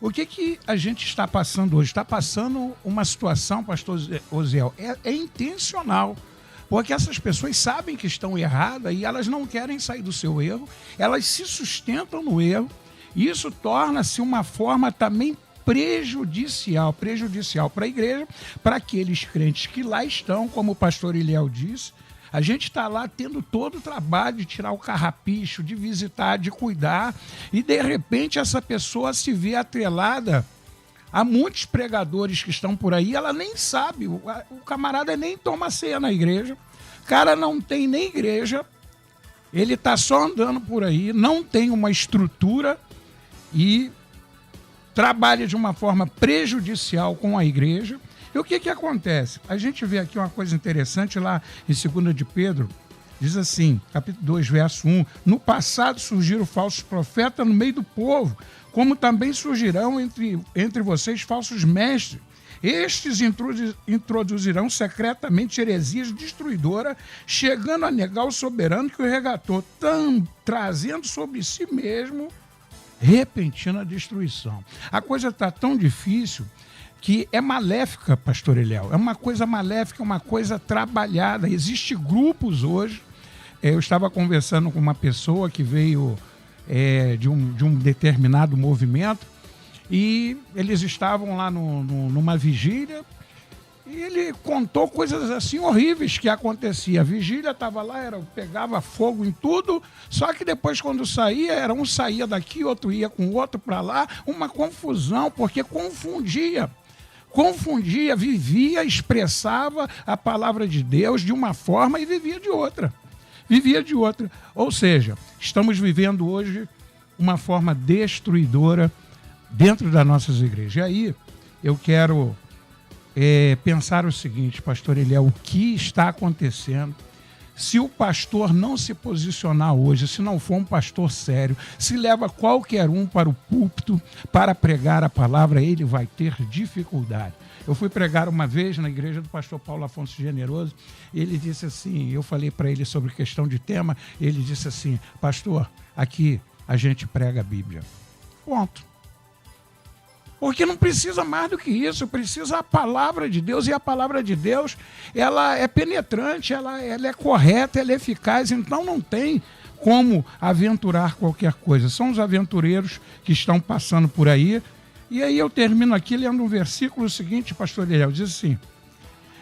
o que a gente está passando hoje? Está passando uma situação, pastor Osiel, é intencional. Porque essas pessoas sabem que estão erradas e elas não querem sair do seu erro, elas se sustentam no erro, e isso torna-se uma forma também prejudicial para a igreja, para aqueles crentes que lá estão, como o pastor Eliel disse. A gente está lá tendo todo o trabalho de tirar o carrapicho, de visitar, de cuidar, e de repente essa pessoa se vê atrelada a muitos pregadores que estão por aí, ela nem sabe, o camarada nem toma ceia na igreja, o cara não tem nem igreja, ele está só andando por aí, não tem uma estrutura e trabalha de uma forma prejudicial com a igreja. E o que acontece? A gente vê aqui uma coisa interessante lá em 2 de Pedro, diz assim, capítulo 2, verso 1, no passado surgiram falsos profetas no meio do povo, como também surgirão entre vocês falsos mestres. Estes introduzirão secretamente heresias destruidoras, chegando a negar o soberano que o resgatou, trazendo sobre si mesmo repentina destruição. A coisa está tão difícil que é maléfica, pastor Eliel. É uma coisa maléfica, uma coisa trabalhada. Existem grupos hoje. Eu estava conversando com uma pessoa que veio de um determinado movimento e eles estavam lá numa vigília e ele contou coisas assim horríveis que acontecia. A vigília estava lá, pegava fogo em tudo, só que depois quando saía, um saía daqui, outro ia com o outro para lá, uma confusão, porque confundia, vivia, expressava a palavra de Deus de uma forma e vivia de outra. Ou seja, estamos vivendo hoje uma forma destruidora dentro das nossas igrejas. E aí eu quero pensar o seguinte, pastor Eliel, o que está acontecendo? Se o pastor não se posicionar hoje, se não for um pastor sério, se leva qualquer um para o púlpito para pregar a palavra, ele vai ter dificuldade. Eu fui pregar uma vez na igreja do pastor Paulo Afonso Generoso, ele disse assim, eu falei para ele sobre questão de tema, ele disse assim, pastor, aqui a gente prega a Bíblia. Ponto. Porque não precisa mais do que isso, precisa a palavra de Deus, e a palavra de Deus, ela é penetrante, ela é correta, ela é eficaz, então não tem como aventurar qualquer coisa. São os aventureiros que estão passando por aí. E aí eu termino aqui lendo um versículo seguinte, pastor Eliel, diz assim,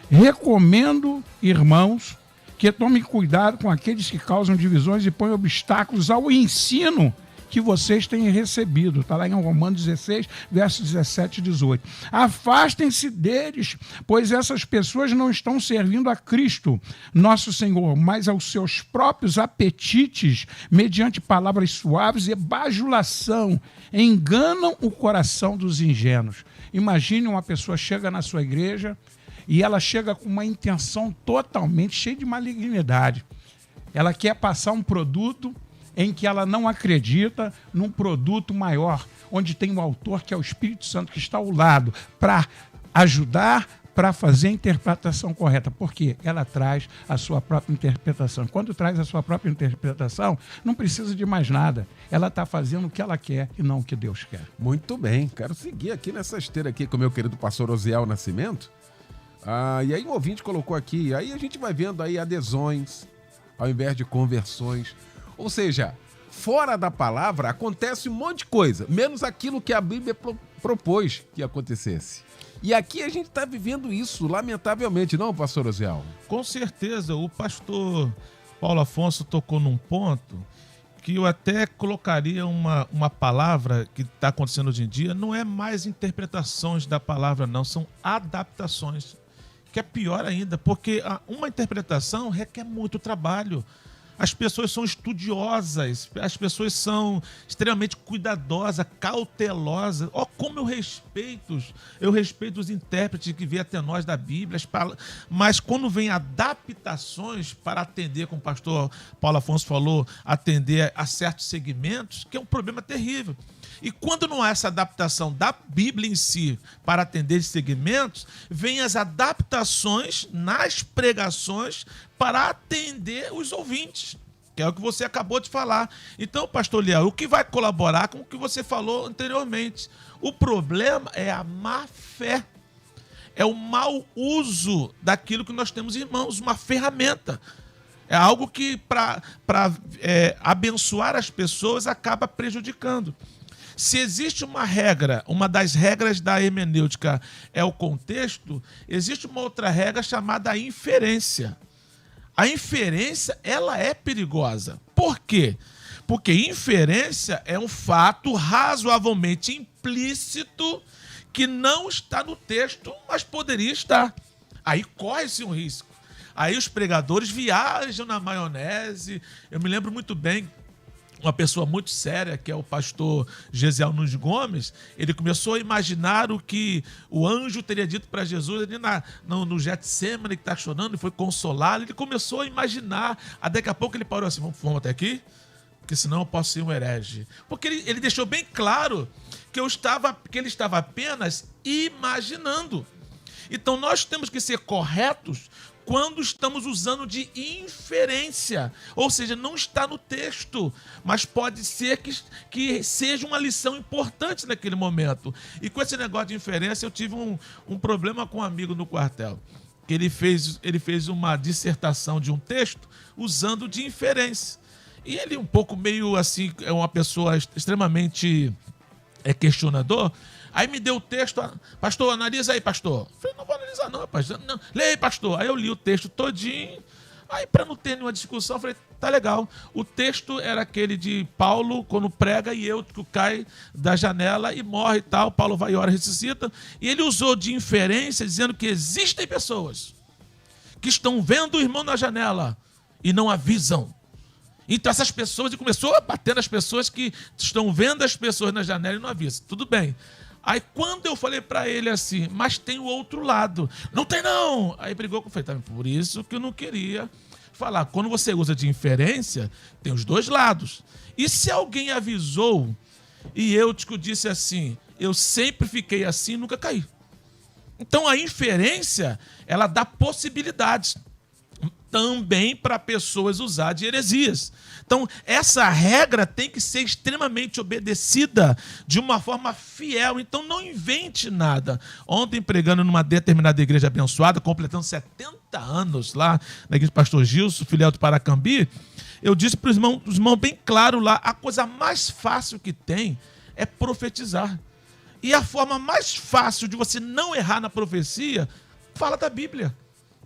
recomendo, irmãos, que tomem cuidado com aqueles que causam divisões e põem obstáculos ao ensino que vocês têm recebido. Está lá em Romanos 16, versos 17 e 18. Afastem-se deles, pois essas pessoas não estão servindo a Cristo, nosso Senhor, mas aos seus próprios apetites, mediante palavras suaves e bajulação, enganam o coração dos ingênuos. Imagine uma pessoa chega na sua igreja e ela chega com uma intenção totalmente cheia de malignidade. Ela quer passar um produto em que ela não acredita num produto maior, onde tem um autor que é o Espírito Santo que está ao lado para ajudar, para fazer a interpretação correta, porque ela traz a sua própria interpretação. Quando traz a sua própria interpretação, não precisa de mais nada. Ela está fazendo o que ela quer e não o que Deus quer. Muito bem, quero seguir aqui nessa esteira aqui com o meu querido pastor Osiel Nascimento. E aí um ouvinte colocou aqui, aí a gente vai vendo aí adesões, ao invés de conversões. Ou seja, fora da palavra acontece um monte de coisa, menos aquilo que a Bíblia propôs que acontecesse. E aqui a gente está vivendo isso, lamentavelmente, não, pastor Osiel? Com certeza, o pastor Paulo Afonso tocou num ponto que eu até colocaria uma palavra que está acontecendo hoje em dia, não é mais interpretações da palavra, não, são adaptações, que é pior ainda, porque uma interpretação requer muito trabalho. As pessoas são estudiosas, as pessoas são extremamente cuidadosas, cautelosas. Como eu respeito os intérpretes que vêm até nós da Bíblia, mas quando vem adaptações para atender, como o pastor Paulo Afonso falou, atender a certos segmentos, que é um problema terrível. E quando não há essa adaptação da Bíblia em si para atender esses segmentos, vem as adaptações nas pregações para atender os ouvintes, que é o que você acabou de falar. Então, pastor Liel, o que vai colaborar com o que você falou anteriormente? O problema é a má fé, é o mau uso daquilo que nós temos em mãos, uma ferramenta. É algo que, para abençoar as pessoas, acaba prejudicando. Se existe uma regra, uma das regras da hermenêutica é o contexto, existe uma outra regra chamada inferência. A inferência, ela é perigosa. Por quê? Porque inferência é um fato razoavelmente implícito que não está no texto, mas poderia estar. Aí corre-se um risco. Aí os pregadores viajam na maionese. Eu me lembro muito bem, uma pessoa muito séria, que é o pastor Gesiel Nunes Gomes, ele começou a imaginar o que o anjo teria dito para Jesus ali no Getsemane, que está chorando, e foi consolá-lo. Ele começou a imaginar. Daqui a pouco ele parou assim, vamos até aqui? Porque senão eu posso ser um herege. Porque ele deixou bem claro que ele estava apenas imaginando. Então nós temos que ser corretos quando estamos usando de inferência, ou seja, não está no texto, mas pode ser que seja uma lição importante naquele momento. E com esse negócio de inferência, eu tive um problema com um amigo no quartel, que ele fez uma dissertação de um texto usando de inferência. E ele um pouco meio assim, é uma pessoa extremamente questionador. Aí me deu o texto, pastor, analisa aí, pastor. Eu falei, não vou analisar não, pastor. Não, leia aí, pastor. Aí eu li o texto todinho. Aí, para não ter nenhuma discussão, eu falei, tá legal. O texto era aquele de Paulo, quando prega, e Eutico cai da janela e morre e tal. Paulo vai e ora, ressuscita. E ele usou de inferência, dizendo que existem pessoas que estão vendo o irmão na janela e não avisam. Então essas pessoas, e começou a bater nas pessoas que estão vendo as pessoas na janela e não avisam. Tudo bem. Aí quando eu falei para ele assim, mas tem o outro lado. Não tem não! Aí brigou com o Feito. Por isso que eu não queria falar. Quando você usa de inferência, tem os dois lados. E se alguém avisou e Eutico disse assim, eu sempre fiquei assim e nunca caí. Então a inferência, ela dá possibilidades também para pessoas usar de heresias. Então, essa regra tem que ser extremamente obedecida de uma forma fiel. Então, não invente nada. Ontem, pregando numa determinada igreja abençoada, completando 70 anos lá, na igreja do pastor Gilson, filial do Paracambi, eu disse para os irmãos bem claro lá, a coisa mais fácil que tem é profetizar. E a forma mais fácil de você não errar na profecia, fala da Bíblia.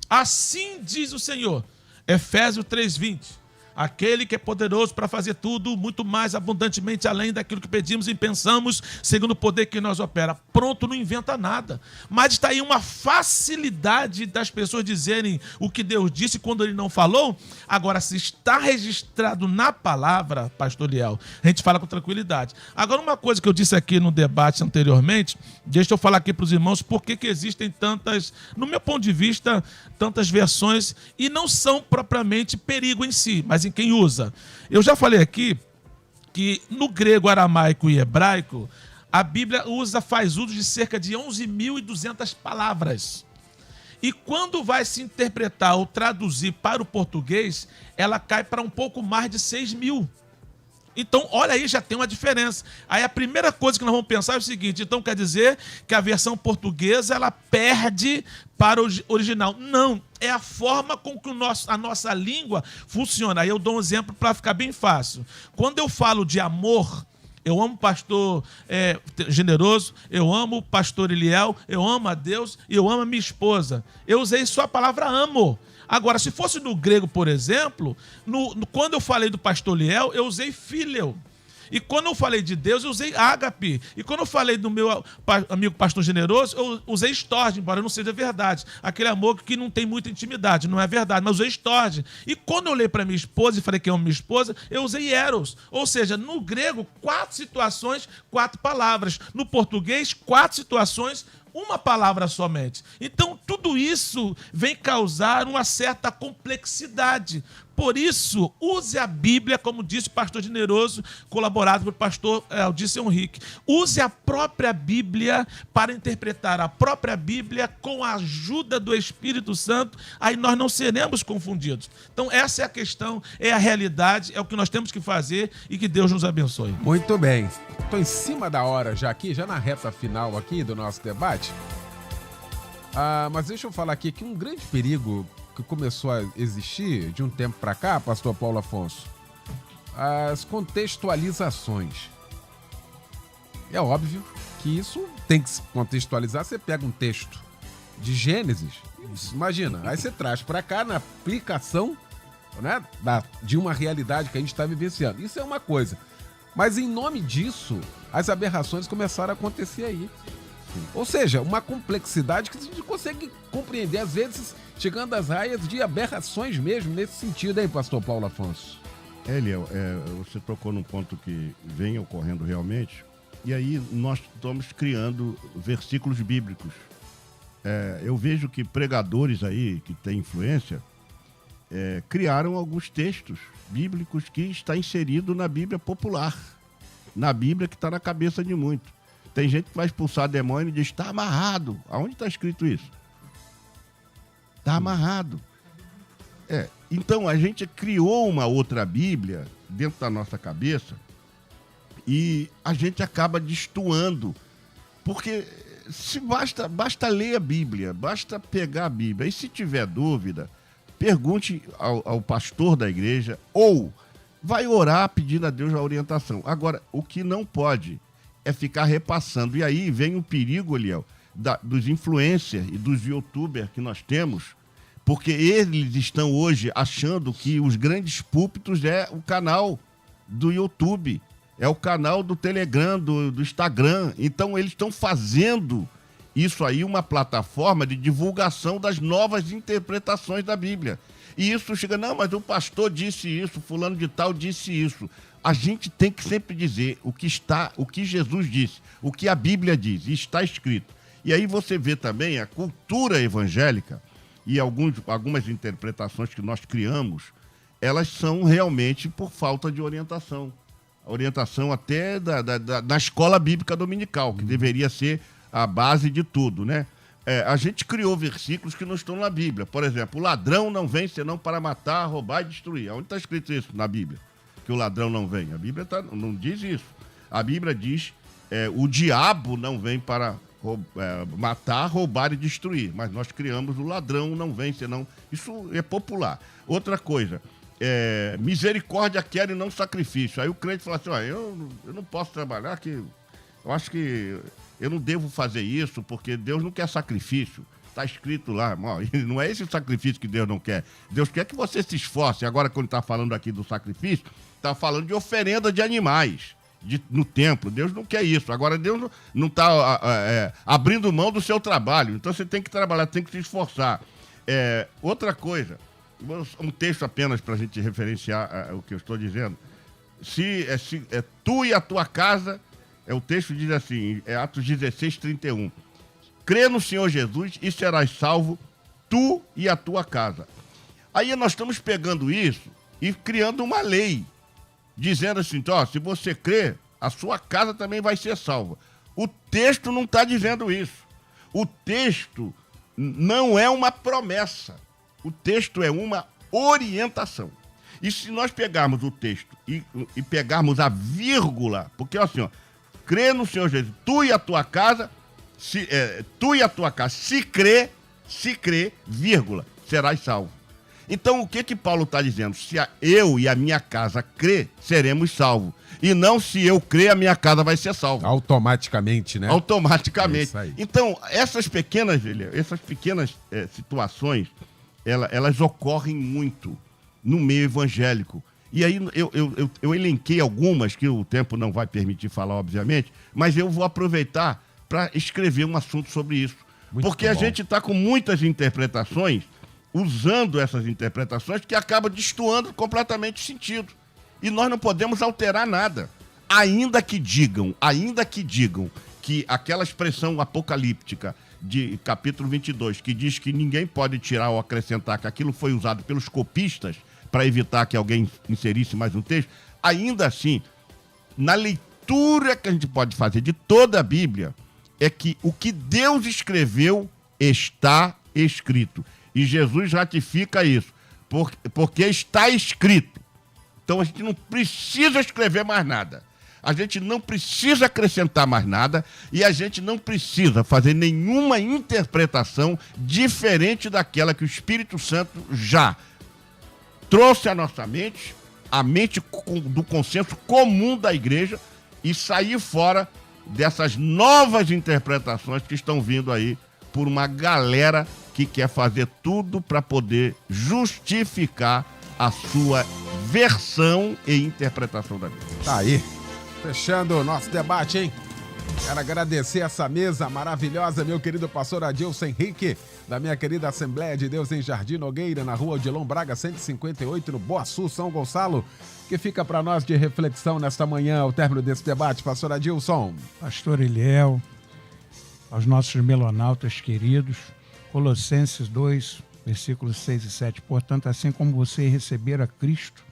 Assim diz o Senhor, Efésios 3:20, aquele que é poderoso para fazer tudo, muito mais abundantemente além daquilo que pedimos e pensamos, segundo o poder que nós opera. Pronto, não inventa nada. Mas está aí uma facilidade das pessoas dizerem o que Deus disse quando ele não falou. Agora, se está registrado na palavra, pastor Liel, a gente fala com tranquilidade. Agora, uma coisa que eu disse aqui no debate anteriormente, deixa eu falar aqui para os irmãos por que existem tantas, no meu ponto de vista, tantas versões, e não são propriamente perigo em si, mas em quem usa. Eu já falei aqui que no grego, aramaico e hebraico, a Bíblia faz uso de cerca de 11.200 palavras. E quando vai se interpretar ou traduzir para o português, ela cai para um pouco mais de 6.000. Então, olha aí, já tem uma diferença. Aí a primeira coisa que nós vamos pensar é o seguinte, então quer dizer que a versão portuguesa, ela perde para o original. Não, é a forma com que a nossa língua funciona. Aí eu dou um exemplo para ficar bem fácil. Quando eu falo de amor, eu amo o pastor Generoso, eu amo o pastor Eliel, eu amo a Deus e eu amo a minha esposa. Eu usei só a palavra amo. Agora, se fosse no grego, por exemplo, quando eu falei do pastor Liel, eu usei fileu. E quando eu falei de Deus, eu usei ágape. E quando eu falei do meu amigo pastor generoso, eu usei estorge, embora não seja verdade. Aquele amor que não tem muita intimidade, não é verdade, mas eu usei estorge. E quando eu olhei para minha esposa e falei que é minha esposa, eu usei eros. Ou seja, no grego, 4 situações, 4 palavras. No português, 4 situações, uma palavra somente. Então, tudo isso vem causar uma certa complexidade. Por isso, use a Bíblia, como disse o pastor generoso, colaborado pelo pastor Aldice Henrique. Use a própria Bíblia para interpretar a própria Bíblia com a ajuda do Espírito Santo, aí nós não seremos confundidos. Então, essa é a questão, é a realidade, é o que nós temos que fazer e que Deus nos abençoe. Muito bem. Estou em cima da hora já aqui, já na reta final aqui do nosso debate. Mas deixa eu falar aqui que um grande perigo que começou a existir de um tempo para cá, pastor Paulo Afonso, as contextualizações. É óbvio que isso tem que se contextualizar. Você pega um texto de Gênesis, imagina, aí você traz para cá na aplicação, né, de uma realidade que a gente está vivenciando. Isso é uma coisa. Mas em nome disso, as aberrações começaram a acontecer aí. Ou seja, uma complexidade que a gente consegue compreender, às vezes, chegando às raias de aberrações mesmo, nesse sentido, hein, pastor Paulo Afonso? Eliel, você tocou num ponto que vem ocorrendo realmente, e aí nós estamos criando versículos bíblicos. Eu vejo que pregadores aí, que têm influência, criaram alguns textos bíblicos que está inserido na Bíblia popular, na Bíblia que está na cabeça de muitos. Tem gente que vai expulsar demônio e diz, está amarrado. Aonde está escrito isso? Está amarrado. Então, a gente criou uma outra Bíblia dentro da nossa cabeça e a gente acaba destoando. Porque basta ler a Bíblia, basta pegar a Bíblia. E se tiver dúvida, pergunte ao pastor da igreja ou vai orar pedindo a Deus a orientação. Agora, o que não pode é ficar repassando. E aí vem o perigo, Eliel, dos influencers e dos youtubers que nós temos, porque eles estão hoje achando que os grandes púlpitos é o canal do YouTube, é o canal do Telegram, do Instagram. Então eles estão fazendo isso aí uma plataforma de divulgação das novas interpretações da Bíblia. E isso chega, não, mas o pastor disse isso, fulano de tal disse isso. A gente tem que sempre dizer o que Jesus disse, o que a Bíblia diz, e está escrito. E aí você vê também a cultura evangélica e algumas interpretações que nós criamos, elas são realmente por falta de orientação. A orientação até da escola bíblica dominical, que deveria ser a base de tudo, né? A gente criou versículos que não estão na Bíblia. Por exemplo, o ladrão não vem senão para matar, roubar e destruir. Onde está escrito isso na Bíblia? Que o ladrão não vem. A Bíblia não diz isso. A Bíblia diz o diabo não vem para matar, roubar e destruir. Mas nós criamos o ladrão não vem senão... Isso é popular. Outra coisa, misericórdia quero e não sacrifício. Aí o crente fala assim, eu não posso trabalhar, que eu acho que eu não devo fazer isso, porque Deus não quer sacrifício. Está escrito lá, não é esse o sacrifício que Deus não quer. Deus quer que você se esforce. Agora, quando está falando aqui do sacrifício, está falando de oferenda de animais no templo. Deus não quer isso. Agora, Deus não está abrindo mão do seu trabalho. Então, você tem que trabalhar, tem que se esforçar. Outra coisa, um texto apenas para a gente referenciar o que eu estou dizendo. Se tu e a tua casa, o texto diz assim, Atos 16, 31. Crê no Senhor Jesus e serás salvo, tu e a tua casa. Aí nós estamos pegando isso e criando uma lei, dizendo assim, se você crê, a sua casa também vai ser salva. O texto não está dizendo isso. O texto não é uma promessa. O texto é uma orientação. E se nós pegarmos o texto e pegarmos a vírgula, porque assim, crê no Senhor Jesus, tu e a tua casa... se crê, vírgula, serás salvo. Então, o que Paulo está dizendo? Se eu e a minha casa crê, seremos salvos. E não se eu crer, a minha casa vai ser salva. Automaticamente, né? Automaticamente. Então, essas pequenas situações, elas ocorrem muito no meio evangélico. E aí eu elenquei algumas, que o tempo não vai permitir falar, obviamente, mas eu vou aproveitar para escrever um assunto sobre isso. Porque a gente está com muitas interpretações, usando essas interpretações, que acabam destoando completamente o sentido. E nós não podemos alterar nada. Ainda que digam que aquela expressão apocalíptica de capítulo 22, que diz que ninguém pode tirar ou acrescentar, que aquilo foi usado pelos copistas para evitar que alguém inserisse mais um texto, ainda assim, na leitura que a gente pode fazer de toda a Bíblia, é que o que Deus escreveu está escrito. E Jesus ratifica isso, porque está escrito. Então a gente não precisa escrever mais nada. A gente não precisa acrescentar mais nada e a gente não precisa fazer nenhuma interpretação diferente daquela que o Espírito Santo já trouxe à nossa mente, a mente do consenso comum da igreja, e sair fora dessas novas interpretações que estão vindo aí por uma galera que quer fazer tudo para poder justificar a sua versão e interpretação da Bíblia. Tá aí. Fechando o nosso debate, hein? Quero agradecer essa mesa maravilhosa, meu querido pastor Adilson Henrique, da minha querida Assembleia de Deus em Jardim Nogueira, na rua Odilon Braga, 158, no Boaçu, São Gonçalo, que fica para nós de reflexão nesta manhã, ao término desse debate, pastor Adilson. Pastor Eliel, aos nossos melonautas queridos, Colossenses 2, versículos 6 e 7. Portanto, assim como você receber a Cristo,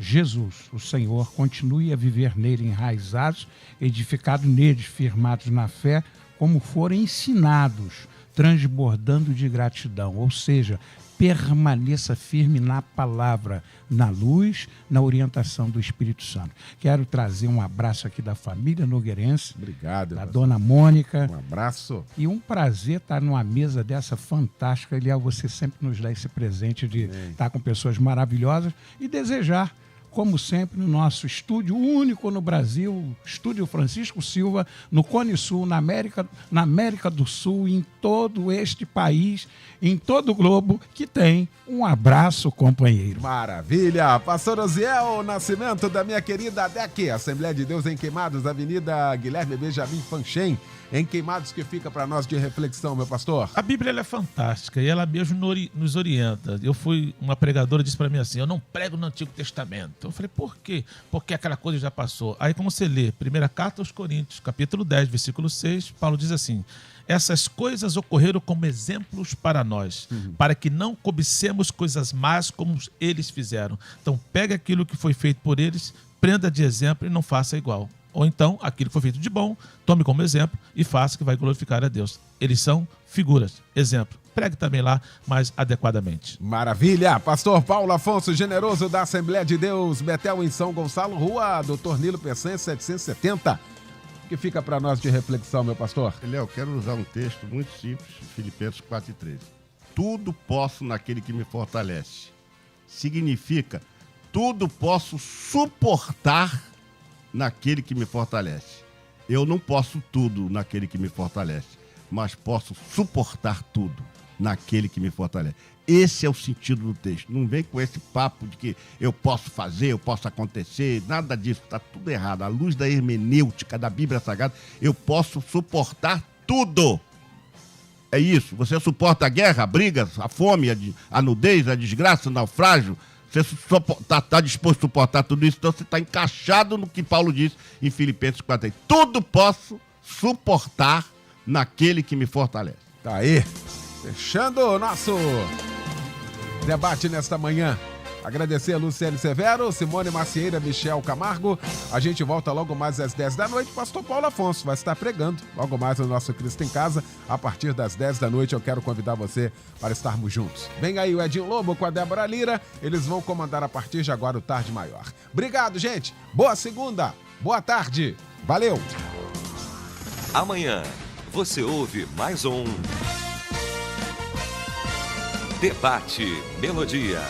Jesus, o Senhor, continue a viver nele, enraizados, edificados neles, firmados na fé, como forem ensinados, transbordando de gratidão. Ou seja, permaneça firme na palavra, na luz, na orientação do Espírito Santo. Quero trazer um abraço aqui da família nogueirense. Obrigado. Da dona Mônica. Um abraço. E um prazer estar numa mesa dessa fantástica. Eliel, você sempre nos dá esse presente de estar com pessoas maravilhosas e desejar, como sempre, no nosso estúdio único no Brasil, Estúdio Francisco Silva, no Cone Sul, na América do Sul, em todo este país, em todo o globo, que tem um abraço, companheiro. Maravilha! Pastor Osiel Nascimento, da minha querida ADEC, Assembleia de Deus em Queimados, Avenida Guilherme Benjamin Fanchen, em Queimados, que fica para nós de reflexão, meu pastor. A Bíblia ela é fantástica e ela mesmo nos orienta. Eu fui, uma pregadora disse para mim assim, eu não prego no Antigo Testamento. Eu falei, por quê? Porque aquela coisa já passou. Aí como você lê, primeira carta aos Coríntios, capítulo 10, versículo 6, Paulo diz assim, essas coisas ocorreram como exemplos para nós, para que não cobicemos coisas más como eles fizeram. Então pegue aquilo que foi feito por eles, prenda de exemplo e não faça igual. Ou então, aquilo que foi feito de bom, tome como exemplo e faça, que vai glorificar a Deus. Eles são figuras, exemplo. Pregue também lá mais adequadamente. Maravilha! Pastor Paulo Afonso Generoso, da Assembleia de Deus, Betel, em São Gonçalo, rua Doutor Nilo Peçanha, 770. Que fica para nós de reflexão, meu pastor? Léo, quero usar um texto muito simples, Filipenses 4:13. Tudo posso naquele que me fortalece. Significa, tudo posso suportar naquele que me fortalece. Eu não posso tudo naquele que me fortalece, mas posso suportar tudo naquele que me fortalece. Esse é o sentido do texto. Não vem com esse papo de que eu posso fazer, eu posso acontecer, nada disso, está tudo errado. À luz da hermenêutica da Bíblia Sagrada, eu posso suportar tudo. É isso. Você suporta a guerra, a briga, a fome, a nudez, a desgraça, o naufrágio. Você está disposto a suportar tudo isso, então você está encaixado no que Paulo disse em Filipenses 4. Tudo posso suportar naquele que me fortalece. Tá aí, fechando o nosso debate nesta manhã. Agradecer a Luciane Severo, Simone Macieira, Michel Camargo. A gente volta logo mais às 10 da noite. Pastor Paulo Afonso vai estar pregando logo mais no nosso Cristo em Casa. A partir das 10 da noite eu quero convidar você para estarmos juntos. Vem aí o Edinho Lobo com a Débora Lira. Eles vão comandar a partir de agora o Tarde Maior. Obrigado, gente. Boa segunda. Boa tarde. Valeu. Amanhã você ouve mais um Debate Melodia.